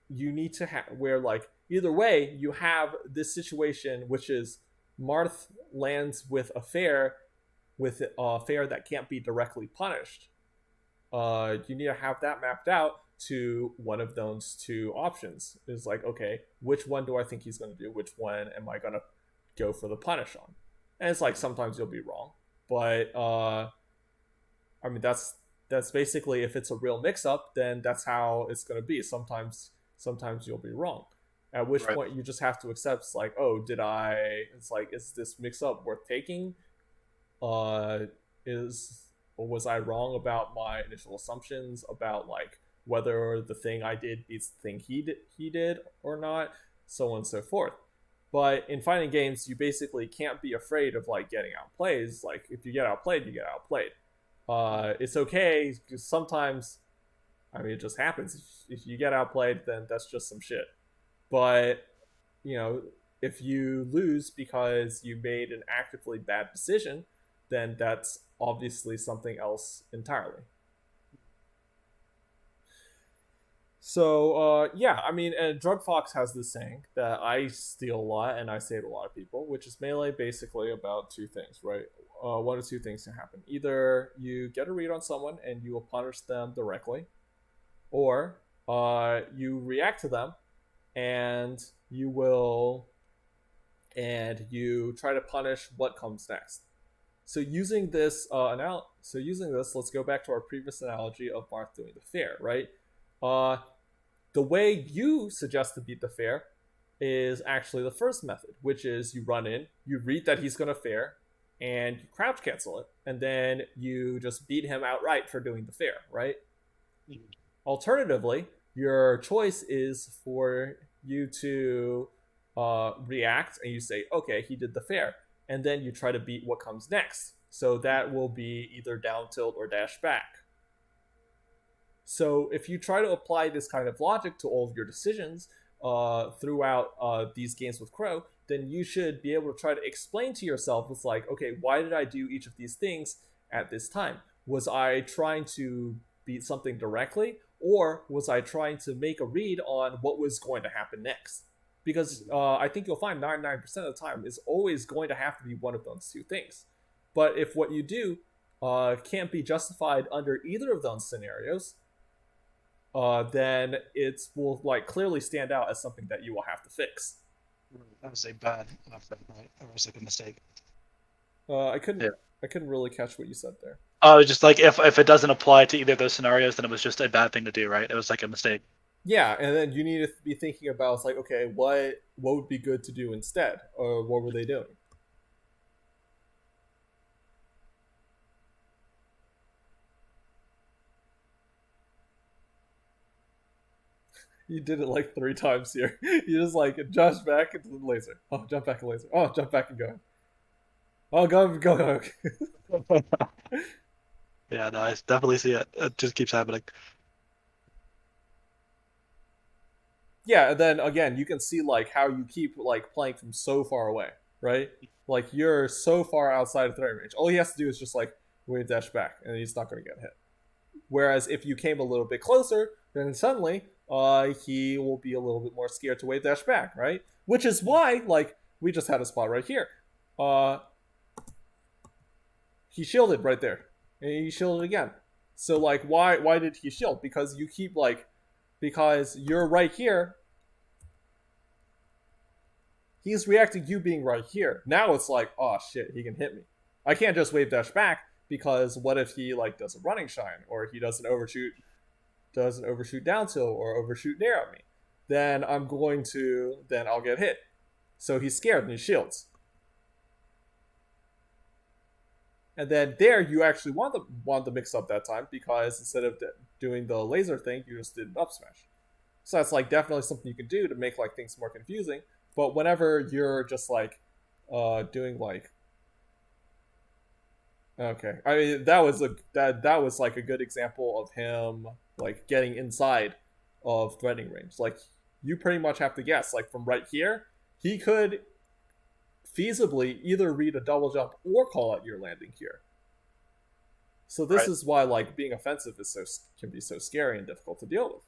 you need to have where like either way you have this situation which is Marth lands with a fair that can't be directly punished. You need to have that mapped out to one of those two options. Is like, okay, which one do I think he's going to do? Which one am I going to go for the punish on? And it's like sometimes you'll be wrong, but I mean that's basically if it's a real mix-up, then that's how it's going to be. Sometimes you'll be wrong. At which Right. point you just have to accept, it's like, oh, did I? It's like, is this mix-up worth taking? Is or was I wrong about my initial assumptions about like whether the thing I did beats the thing he did or not, so on and so forth. But in fighting games, you basically can't be afraid of like getting outplayed. Like if you get outplayed, you get outplayed. It's okay because sometimes, I mean, it just happens. If you get outplayed, then that's just some shit. But you know, if you lose because you made an actively bad decision, then that's obviously something else entirely. So yeah, I mean, and Drug Fox has this saying that I steal a lot and I say to a lot of people, which is melee basically about two things, right? One or two things can happen. Either you get a read on someone and you will punish them directly, or you react to them and you will and you try to punish what comes next. So using this, let's go back to our previous analogy of Marth doing the fair, right? Uh, the way you suggest to beat the fair is actually the first method, which is you run in, you read that he's going to fair, and you crouch cancel it, and then you just beat him outright for doing the fair, right? Alternatively, your choice is for you to react and you say, okay, he did the fair, and then you try to beat what comes next. So that will be either down tilt or dash back. So if you try to apply this kind of logic to all of your decisions throughout these games with Crow, then you should be able to try to explain to yourself, it's like, okay, why did I do each of these things at this time? Was I trying to beat something directly, or was I trying to make a read on what was going to happen next? Because I think you'll find 99% of the time is always going to have to be one of those two things. But if what you do can't be justified under either of those scenarios, then it will like clearly stand out as something that you will have to fix. That was a bad right? That was like a mistake. I couldn't really catch what you said there. Just like if it doesn't apply to either of those scenarios, then it was just a bad thing to do, right? It was like a mistake. Yeah, and then you need to be thinking about, it's like, okay, what would be good to do instead, or what were they doing? You did it like 3 times here. You just like jump back into the laser. Oh, jump back and laser. Oh, jump back and go. Oh, go. Yeah, no, I definitely see it. It just keeps happening. Yeah, and then again, you can see like how you keep like playing from so far away, right? Like you're so far outside of throwing range. All he has to do is just like wave dash back, and he's not going to get hit. Whereas if you came a little bit closer, then suddenly he will be a little bit more scared to wave dash back, right? Which is why, like, we just had a spot right here. He shielded right there, and he shielded again. So like, why did he shield? Because you keep like, because you're right here. He's reacting you being right here. Now it's like, oh shit, he can hit me. I can't just wave dash back, because what if he like does a running shine, or he doesn't overshoot down tilt, or overshoot nair at me? Then I'll get hit. So he's scared and he shields. And then there you actually want the mix up that time, because instead of doing the laser thing, you just did an up smash. So that's like definitely something you can do to make like things more confusing. But whenever you're just like doing like, okay, I mean that was like a good example of him like getting inside of threading range. Like you pretty much have to guess, like from right here, he could feasibly either read a double jump or call out your landing here. So this is why like being offensive can be so scary and difficult to deal with.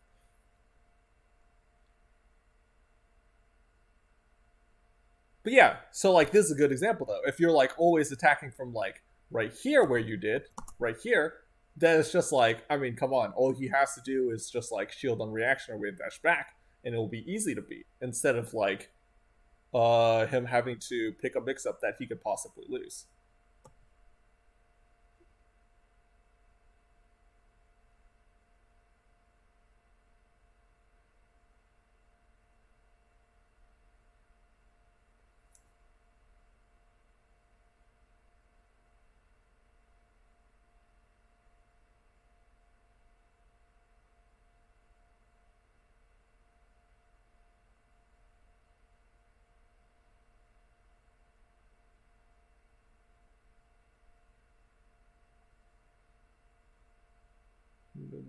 But yeah, so like this is a good example though. If you're like always attacking from like right here where you did, right here, then it's just like, I mean, come on, all he has to do is just like shield on reaction or wave dash back, and it'll be easy to beat, instead of like him having to pick a mix up that he could possibly lose.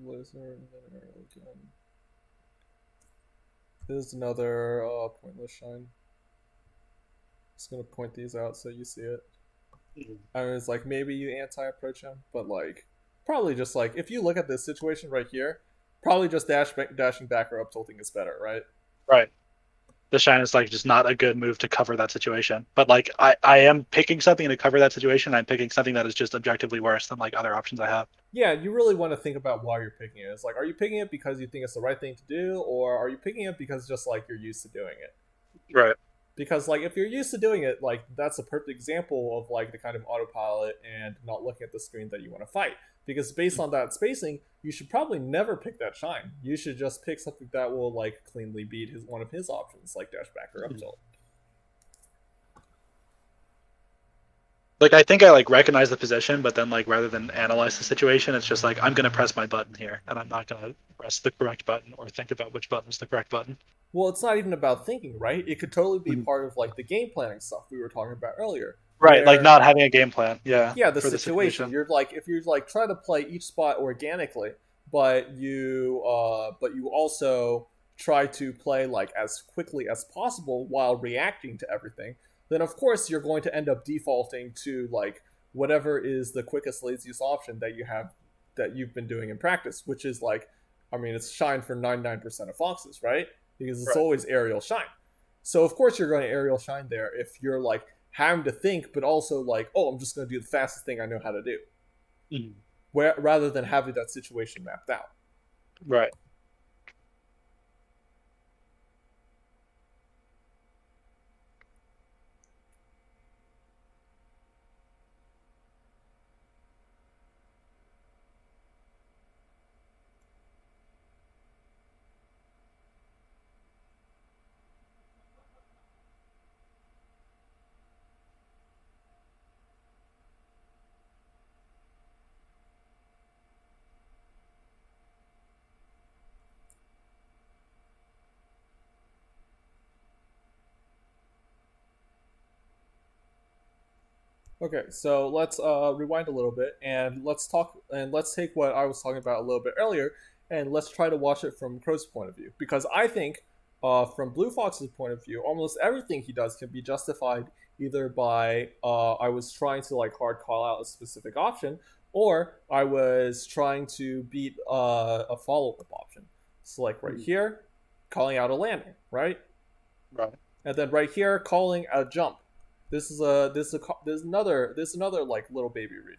Laser and then arrow again. This is another pointless shine. Just gonna point these out so you see it. I mean, it's like maybe you anti-approach him, but like probably just like if you look at this situation right here, probably just dashing back or up tilting is better, right? Right. The shine is like just not a good move to cover that situation. But like I am picking something to cover that situation. I'm picking something that is just objectively worse than like other options I have. Yeah, you really want to think about why you're picking it. It's like, are you picking it because you think it's the right thing to do, or are you picking it because just like you're used to doing it? Right. Because like if you're used to doing it, like that's a perfect example of like the kind of autopilot and not looking at the screen that you want to fight. Because based on that spacing, you should probably never pick that shine. You should just pick something that will like cleanly beat one of his options, like dash back or up tilt. Like I think I like recognize the position, but then like rather than analyze the situation, it's just like I'm gonna press my button here, and I'm not gonna press the correct button or think about which button is the correct button. Well, it's not even about thinking, right? It could totally be part of like the game planning stuff we were talking about earlier. Right, like where- not having a game plan. Yeah. yeah, the for situation. You're like if you're like trying to play each spot organically, but you also try to play like as quickly as possible while reacting to everything, then of course you're going to end up defaulting to like whatever is the quickest, laziest option that you have that you've been doing in practice, which is like, I mean, it's shine for 99% of foxes, right? Because it's Right. always aerial shine. So of course you're going to aerial shine there if you're like having to think, but also like, oh, I'm just going to do the fastest thing I know how to do, Mhm. where rather than having that situation mapped out. Right. Okay, so let's rewind a little bit and let's take what I was talking about a little bit earlier and let's try to watch it from Crow's point of view, because I think from Blue Fox's point of view, almost everything he does can be justified either by I was trying to like hard call out a specific option, or I was trying to beat a follow up option. So like right here, calling out a landing, right? Right. And then right here, calling a jump. This is another like little baby read.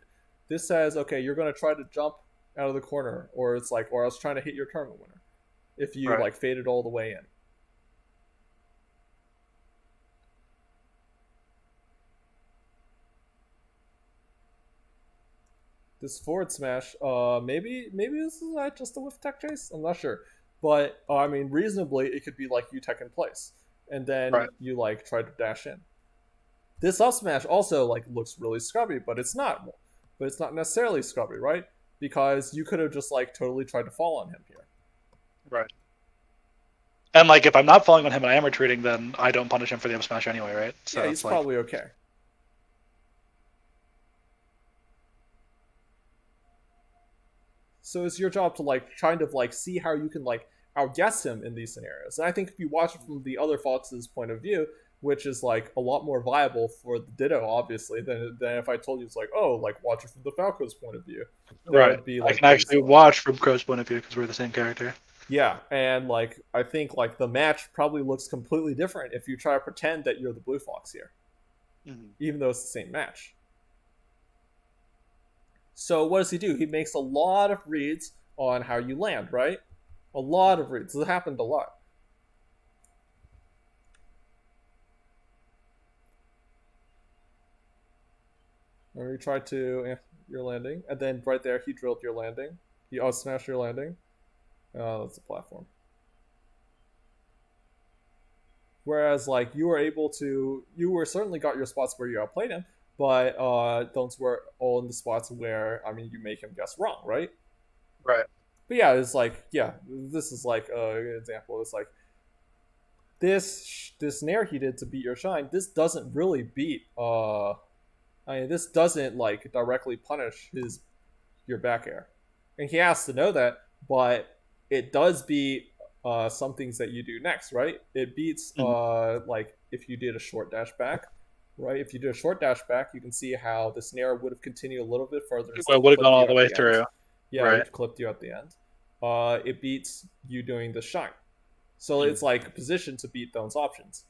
This says, okay, you're gonna try to jump out of the corner, or it's like, or I was trying to hit your tournament winner if you Right. like faded all the way in. This forward smash, maybe this is just a whiff tech chase. I'm not sure, but I mean, reasonably, it could be like you tech in place, and then Right. you like try to dash in. This up smash also like looks really scrubby, but it's not. But it's not necessarily scrubby, right? Because you could have just like totally tried to fall on him here. Right. And like if I'm not falling on him and I am retreating, then I don't punish him for the up smash anyway, right? So Yeah, he's it's like probably okay. So it's your job to like kind of like see how you can like outguess him in these scenarios. And I think if you watch it from the other Fox's point of view, which is like a lot more viable for the Ditto, obviously, than if I told you it's like, oh, like watch it from the Falco's point of view. That right. would be I like can actually silly. watch from Crow's point of view because we're the same character. Yeah, and like I think like the match probably looks completely different if you try to pretend that you're the Blue Fox here, even though it's the same match. So what does he do? He makes a lot of reads on how you land, right? A lot of reads. This happened a lot. And we tried to your landing, and then right there he drilled your landing. He smashed your landing. That's a platform. Whereas like you were certainly got your spots where you outplayed him, but those were all in the spots where I mean you make him guess wrong, right? Right. But yeah, it's like this is like an example. It's like this snare he did to beat your shine. This doesn't really beat. I mean, this doesn't like directly punish your back air, and he has to know that. But it does beat some things that you do next, right? It beats like if you did a short dash back, right? If you did a short dash back, you can see how the snare would have continued a little bit further. Well, it would have gone all the way through. Yeah, right. it clipped you at the end. It beats you doing the shine. So it's like positioned to beat those options.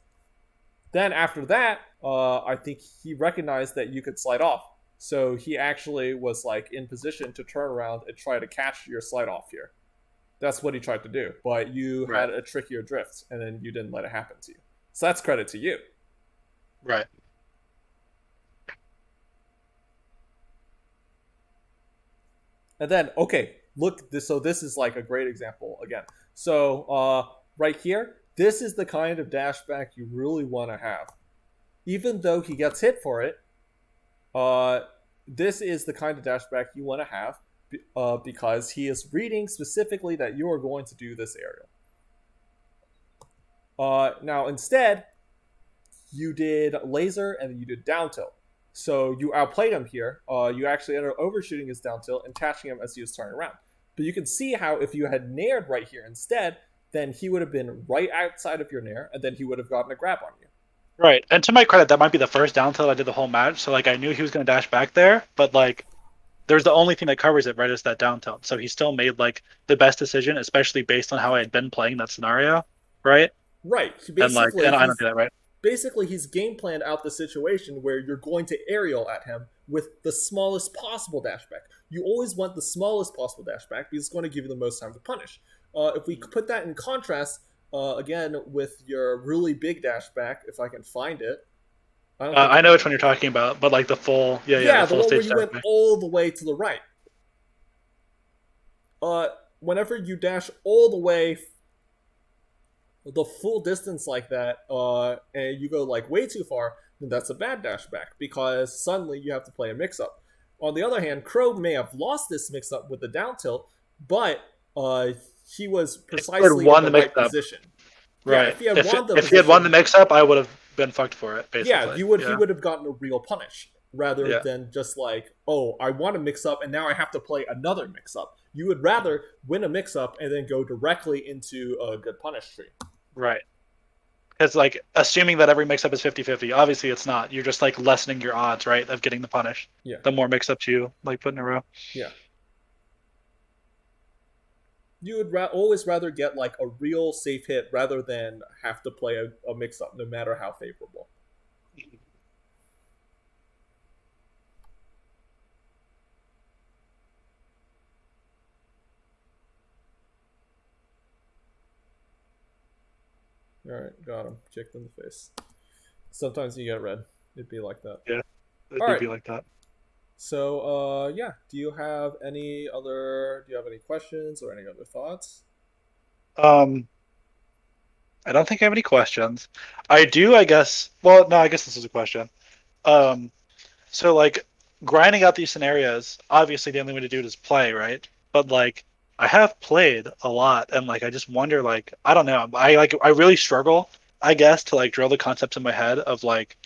Then after that, I think he recognized that you could slide off. So he actually was like in position to turn around and try to catch your slide off here. That's what he tried to do. But you had a trickier drift, and then you didn't let it happen to you. So that's credit to you. Right. And then, okay, look, this, so this is like a great example again. So right here, this is the kind of dashback you really want to have. Even though he gets hit for it, uh, this is the kind of dashback you want to have because he is reading specifically that you are going to do this area. Now, instead, you did laser and you did down tilt. So you outplayed him here. You actually ended up overshooting his down tilt and catching him as he was turning around. But you can see how if you had nared right here instead, then he would have been right outside of your nair, and then he would have gotten a grab on you. Right. And to my credit, that might be the first down tilt I did the whole match. So like I knew he was going to dash back there, but like there's the only thing that covers it, right, is that down tilt. So he still made like the best decision, especially based on how I had been playing that scenario, right? Right. And like, and I don't do that, right? Basically he's game planned out the situation where you're going to aerial at him with the smallest possible dashback. You always want the smallest possible dashback because it's going to give you the most time to punish. If we put that in contrast, again, with your really big dashback, if I can find it. I know which one you're talking about, but like the full, the full one stage where you went all the way to the right. Whenever you dash all the way the full distance like that, and you go like way too far, then that's a bad dashback because suddenly you have to play a mix-up. On the other hand, Crow may have lost this mix-up with the down tilt, but he was precisely in the right position. Right. Yeah, if he had won the mix-up, I would have been fucked for it. Basically. Yeah, he would have gotten a real punish rather than just like, oh, I want to mix up and now I have to play another mix-up. You would rather win a mix-up and then go directly into a good punish tree. Right. Because like assuming that every mix-up is 50-50, obviously it's not. You're just like lessening your odds, right, of getting the punish. Yeah. The more mix-ups you like put in a row. Yeah. You would always rather get like a real safe hit rather than have to play a mix-up, no matter how favorable. Alright, got him. Kicked in the face. Sometimes you get red. It'd be like that. Yeah, it'd be like that. So, yeah. Do you have any questions or any other thoughts? I don't think I have any questions. I do, I guess. Well, no, I guess this is a question. So like grinding out these scenarios, obviously the only way to do it is play, right? But like I have played a lot, and like I just wonder, like I don't know, I really struggle, I guess, to like drill the concepts in my head of like,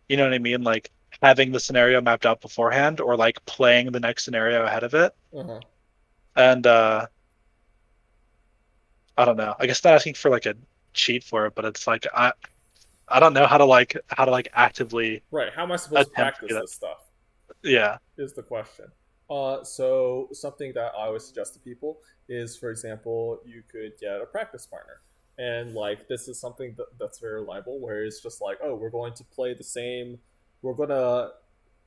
you know what I mean, like having the scenario mapped out beforehand or like playing the next scenario ahead of it. Uh-huh. And I don't know. I guess not asking for like a cheat for it, but it's like I don't know how to actively. Right. How am I supposed to practice this stuff? Yeah. Is the question. So something that I always suggest to people is, for example, you could get a practice partner. And like this is something that's very reliable, where it's just like, oh, we're going to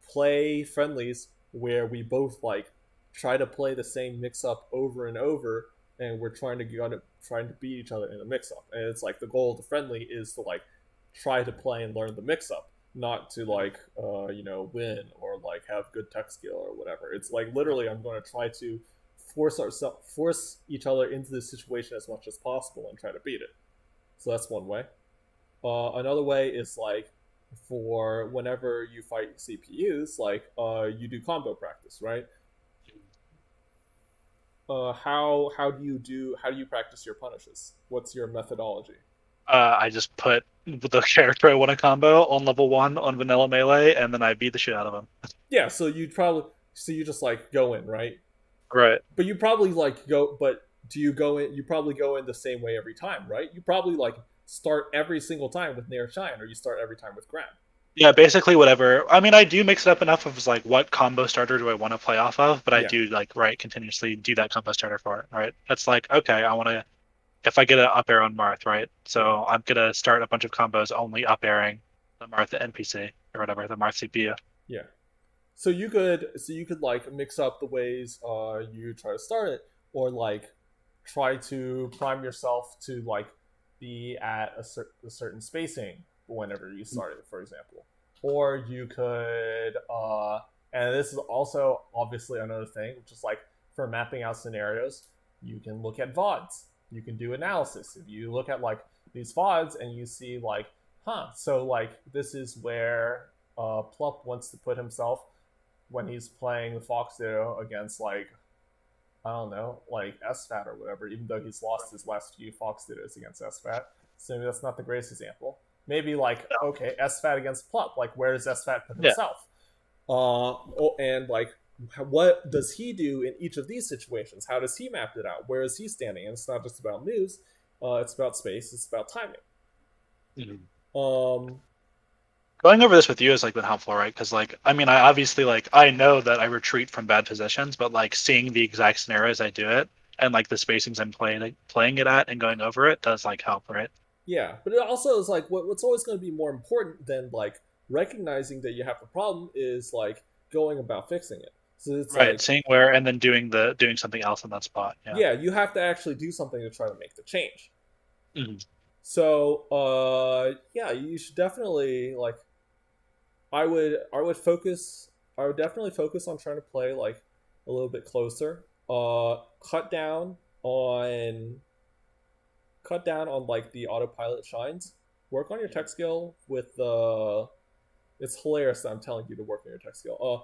play friendlies where we both like try to play the same mix up over and over, and we're trying to beat each other in a mix up. And it's like the goal of the friendly is to like try to play and learn the mix up, not to like win or like have good tech skill or whatever. It's like literally I'm going to try to force each other into this situation as much as possible and try to beat it. So that's one way. Another way is like for whenever you fight CPUs, like you do combo practice, right? How do you practice your punishes? What's your methodology? I just put the character I want to combo on level 1 on vanilla melee, and then I beat the shit out of him. Yeah, so you just like go in, right? Right. But you probably like go. But do you go in? You probably go in the same way every time, right? You probably like start every single time with Nair Shine, or you start every time with Grab. Yeah, basically whatever. I mean, I do mix it up enough of like what combo starter do I want to play off of, but I do like continuously do that combo starter for it. Right. That's like okay, I want to. If I get an up air on Marth, right? So I'm gonna start a bunch of combos only up airing the Marth NPC or whatever, the Marth CPU. Yeah. So you could like mix up the ways you try to start it, or like try to prime yourself to like be at a certain spacing whenever you started, for example. Or you could, and this is also obviously another thing, which is like for mapping out scenarios, you can look at VODs. You can do analysis. If you look at like these VODs and you see like, so like this is where Plup wants to put himself when he's playing the Fox Ditto against like, I don't know, like SFAT or whatever, even though he's lost his last few Fox Dittos against SFAT. So maybe that's not the greatest example. Maybe like, okay, SFAT against Plup, like where does SFAT put himself? And like, what does he do in each of these situations? How does he map it out? Where is he standing? And it's not just about moves, it's about space, it's about timing. Mm-hmm. Going over this with you has like been helpful, right? Because like, I mean, I obviously like I know that I retreat from bad positions, but like seeing the exact scenarios I do it and like the spacings I'm playing it at and going over it does like help, right? Yeah, but it also is like what's always going to be more important than like recognizing that you have the problem is like going about fixing it. So it's right, like seeing where and then doing something else in that spot. Yeah, you have to actually do something to try to make the change. Mm-hmm. So yeah, you should definitely like I would definitely focus on trying to play like a little bit closer. Cut down on like the autopilot shines. Work on your tech skill with the. It's hilarious that I'm telling you to work on your tech skill.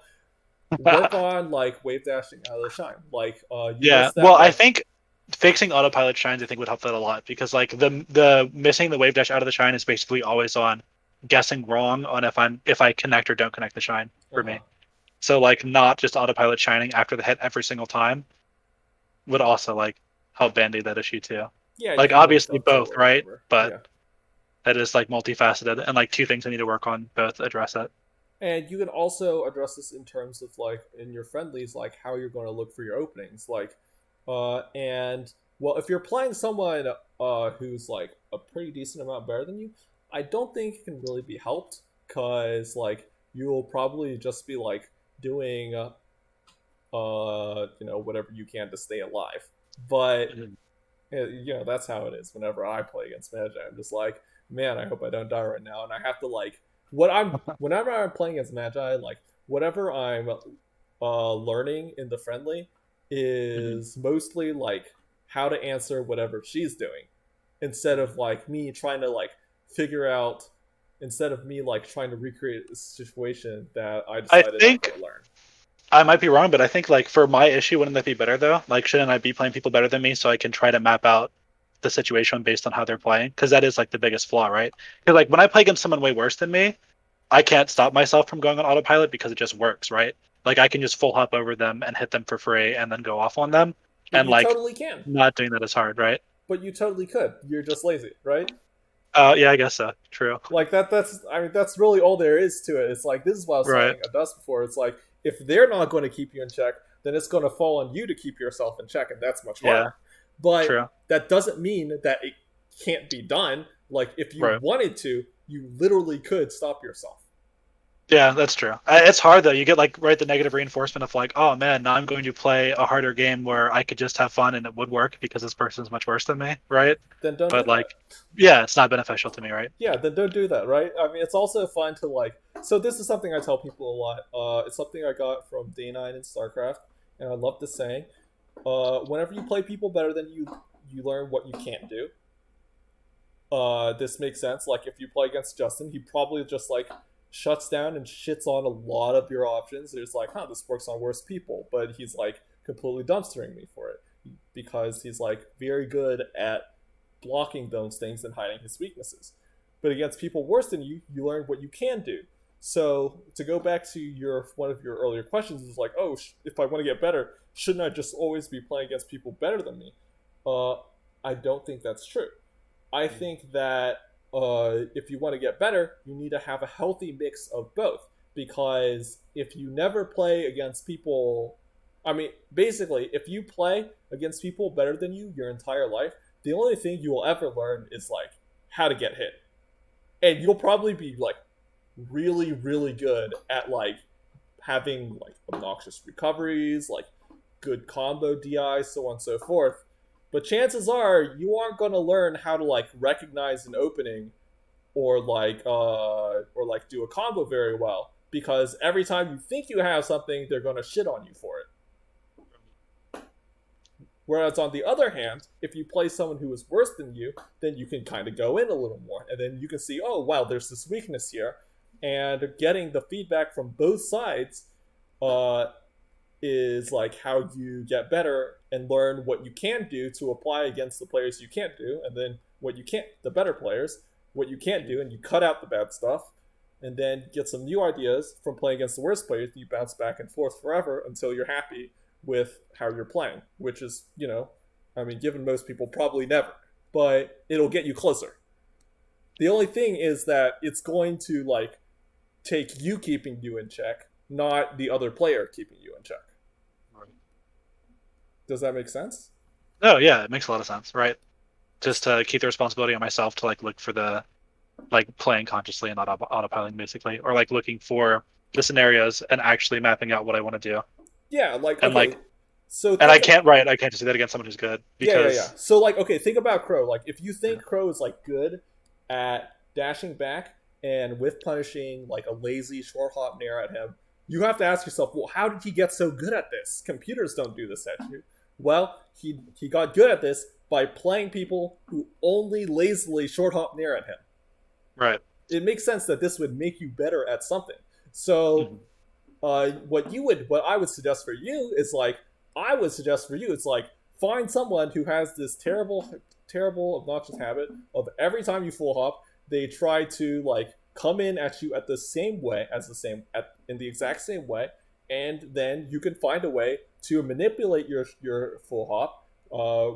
Work on like wave dashing out of the shine. Like you missed that. Well, like, I think fixing autopilot shines I think would help that a lot because like the missing the wave dash out of the shine is basically always on guessing wrong on if I connect or don't connect the shine for me. So like not just autopilot shining after the hit every single time would also like help band-aid that issue too. Yeah, like obviously both, right? But yeah. That is like multifaceted and like two things I need to work on both address it. And you can also address this in terms of like in your friendlies, like how you're going to look for your openings, like, and well, if you're playing someone who's like a pretty decent amount better than you, I don't think it can really be helped because like you will probably just be like doing, whatever you can to stay alive. But that's how it is. Whenever I play against Magi, I'm just like, man, I hope I don't die right now, and I have to like. Whenever I'm playing as Magi, like whatever I'm learning in the friendly is mostly like how to answer whatever she's doing, instead of like me trying to like figure out, instead of me like trying to recreate a situation that I decided I'm going to learn. I might be wrong, but I think like for my issue, wouldn't that be better though? Like, shouldn't I be playing people better than me so I can try to map out the situation based on how they're playing? Because that is like the biggest flaw, right? Because like when I play against someone way worse than me, I can't stop myself from going on autopilot because it just works, right? Like I can just full hop over them and hit them for free and then go off on them. But and you like totally can. Not doing that is hard, right? But you totally could. You're just lazy, right? Yeah, I guess so. True. Like that's really all there is to it. It's like, this is what I was saying a dust before. It's like, if they're not going to keep you in check, then it's going to fall on you to keep yourself in check, and that's much harder. But that doesn't mean that it can't be done. Like, if you wanted to, you literally could stop yourself. Yeah, that's true. It's hard though. You get like the negative reinforcement of like, oh man, now I'm going to play a harder game where I could just have fun and it would work because this person is much worse than me, right? Then don't. But like, yeah, it's not beneficial to me, right? Yeah, then don't do that, right? I mean, it's also fun to like. So this is something I tell people a lot. It's something I got from Day 9 in StarCraft, and I love this saying. Whenever you play people better than you, you learn what you can't do. This makes sense. Like, if you play against Justin, he probably just like shuts down and shits on a lot of your options. There's like, this works on worse people, but he's like completely dumpstering me for it because he's like very good at blocking those things and hiding his weaknesses. But against people worse than you, you learn what you can do. So to go back to one of your earlier questions is like, if I want to get better, shouldn't I just always be playing against people better than me? I don't think that's true. I think that if you want to get better, you need to have a healthy mix of both. Because if you never play against people, basically, if you play against people better than you your entire life, the only thing you will ever learn is like how to get hit. And you'll probably be like really, really good at like having like obnoxious recoveries, like good combo DI, so on and so forth. But chances are you aren't going to learn how to like recognize an opening or like do a combo very well, because every time you think you have something, they're going to shit on you for it. Whereas on the other hand, if you play someone who is worse than you, then you can kind of go in a little more, and then you can see, oh wow, there's this weakness here, and getting the feedback from both sides is like how you get better and learn what you can do to apply against the players you can't do, and then what you can't, the better players, what you can't do, and you cut out the bad stuff, and then get some new ideas from playing against the worst players. You bounce back and forth forever until you're happy with how you're playing, which is, I mean, given most people, probably never, but it'll get you closer. The only thing is that it's going to like take you keeping you in check, not the other player keeping you in check. Right. Does that make sense? Oh yeah, it makes a lot of sense, right? Just to keep the responsibility on myself to like look for the like playing consciously and not autopiloting basically, or like looking for the scenarios and actually mapping out what I want to do. Yeah, like And okay. like, so and I can't just do that against someone who's good because yeah. So like, okay, think about Crow. Like, if you think Crow is like good at dashing back and with punishing like a lazy short hop nair at him, you have to ask yourself, well, how did he get so good at this? Computers don't do this at you. Well, he got good at this by playing people who only lazily short hop nair at him. Right. It makes sense that this would make you better at something. So, what I would suggest for you is like, it's like, find someone who has this terrible, obnoxious habit of every time you full hop, they try to like come in at you at the same way in the exact same way, and then you can find a way to manipulate your full hop,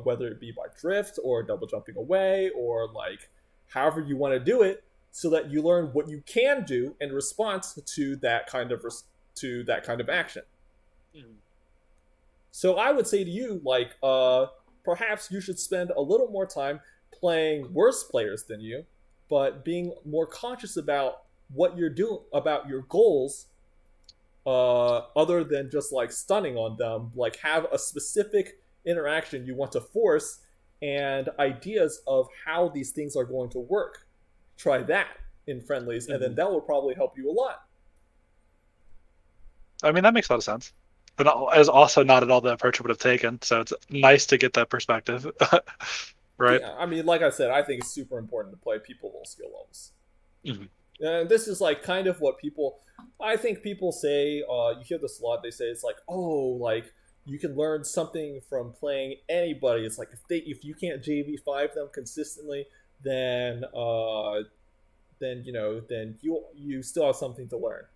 whether it be by drift or double jumping away or like however you want to do it, so that you learn what you can do in response to that kind of action. So I would say to you, like, perhaps you should spend a little more time playing worse players than you, but being more conscious about what you're doing, about your goals, other than just like stunning on them. Like, have a specific interaction you want to force and ideas of how these things are going to work. Try that in friendlies, and then that will probably help you a lot. I mean, that makes a lot of sense. But is also not at all the approach I would have taken. So it's nice to get that perspective, right? Yeah, I mean, like I said, I think it's super important to play people with skill levels. Mm-hmm. And this is like kind of what I think people say. You hear this a lot. They say it's like, oh, like you can learn something from playing anybody. It's like if you can't JV5 them consistently, then you still have something to learn.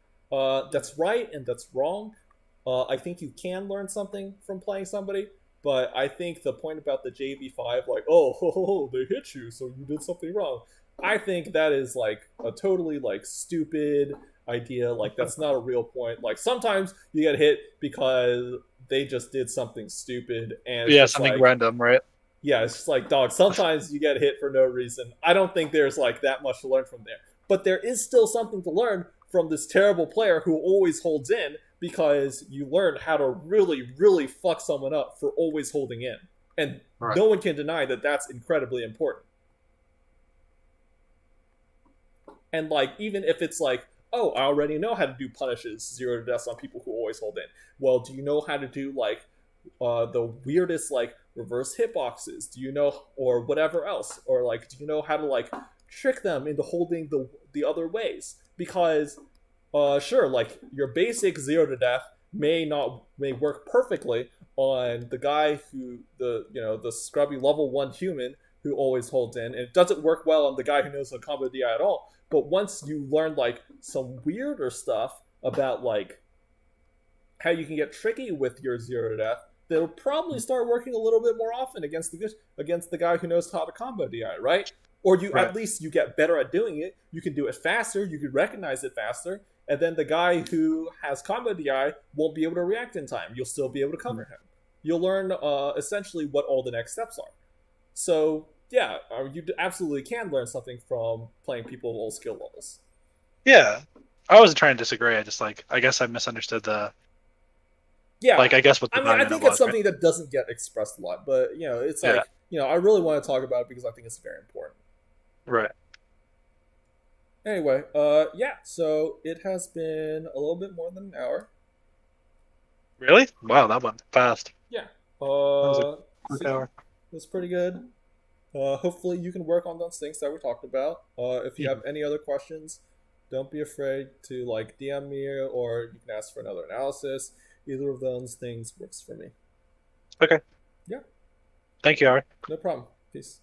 That's right and that's wrong. I think you can learn something from playing somebody, but I think the point about the JV5, like, oh, they hit you, so you did something wrong. I think that is like a totally like stupid idea. Like, that's not a real point. Like, sometimes you get hit because they just did something stupid, and something like, random, right? Yeah, it's just like, dog, sometimes you get hit for no reason. I don't think there's like that much to learn from there. But there is still something to learn from this terrible player who always holds in, because you learn how to really, really fuck someone up for always holding in. And no one can deny that that's incredibly important. And like, even if it's like, oh, I already know how to do punishes 0 to deaths on people who always hold in. Well, do you know how to do like the weirdest like reverse hitboxes? Do you know, or whatever else? Or like, do you know how to like trick them into holding the other ways? Because sure, like your basic 0 to death may work perfectly on the guy who the scrubby level 1 human who always holds in, and it doesn't work well on the guy who knows the combo DI at all. But once you learn like some weirder stuff about like how you can get tricky with your 0 to death, they'll probably start working a little bit more often against the guy who knows how to combo DI, right? Or at least you get better at doing it. You can do it faster. You can recognize it faster. And then the guy who has combo DI won't be able to react in time. You'll still be able to cover him. You'll learn essentially what all the next steps are. So, yeah, you absolutely can learn something from playing people of all skill levels. Yeah. I wasn't trying to disagree. I just I guess I misunderstood the... Yeah. Like, I guess what the I think it's something that doesn't get expressed a lot. But, it's like, I really want to talk about it because I think it's very important. Right. Anyway, yeah. So it has been a little bit more than an hour. Really? Wow, that went fast. Yeah. That was a So quick yeah, hour. it was pretty good. Hopefully you can work on those things that we talked about. If you have any other questions, don't be afraid to like DM me or you can ask for another analysis. Either of those things works for me. Okay. Yeah, Thank you, Ari. no problem. Peace.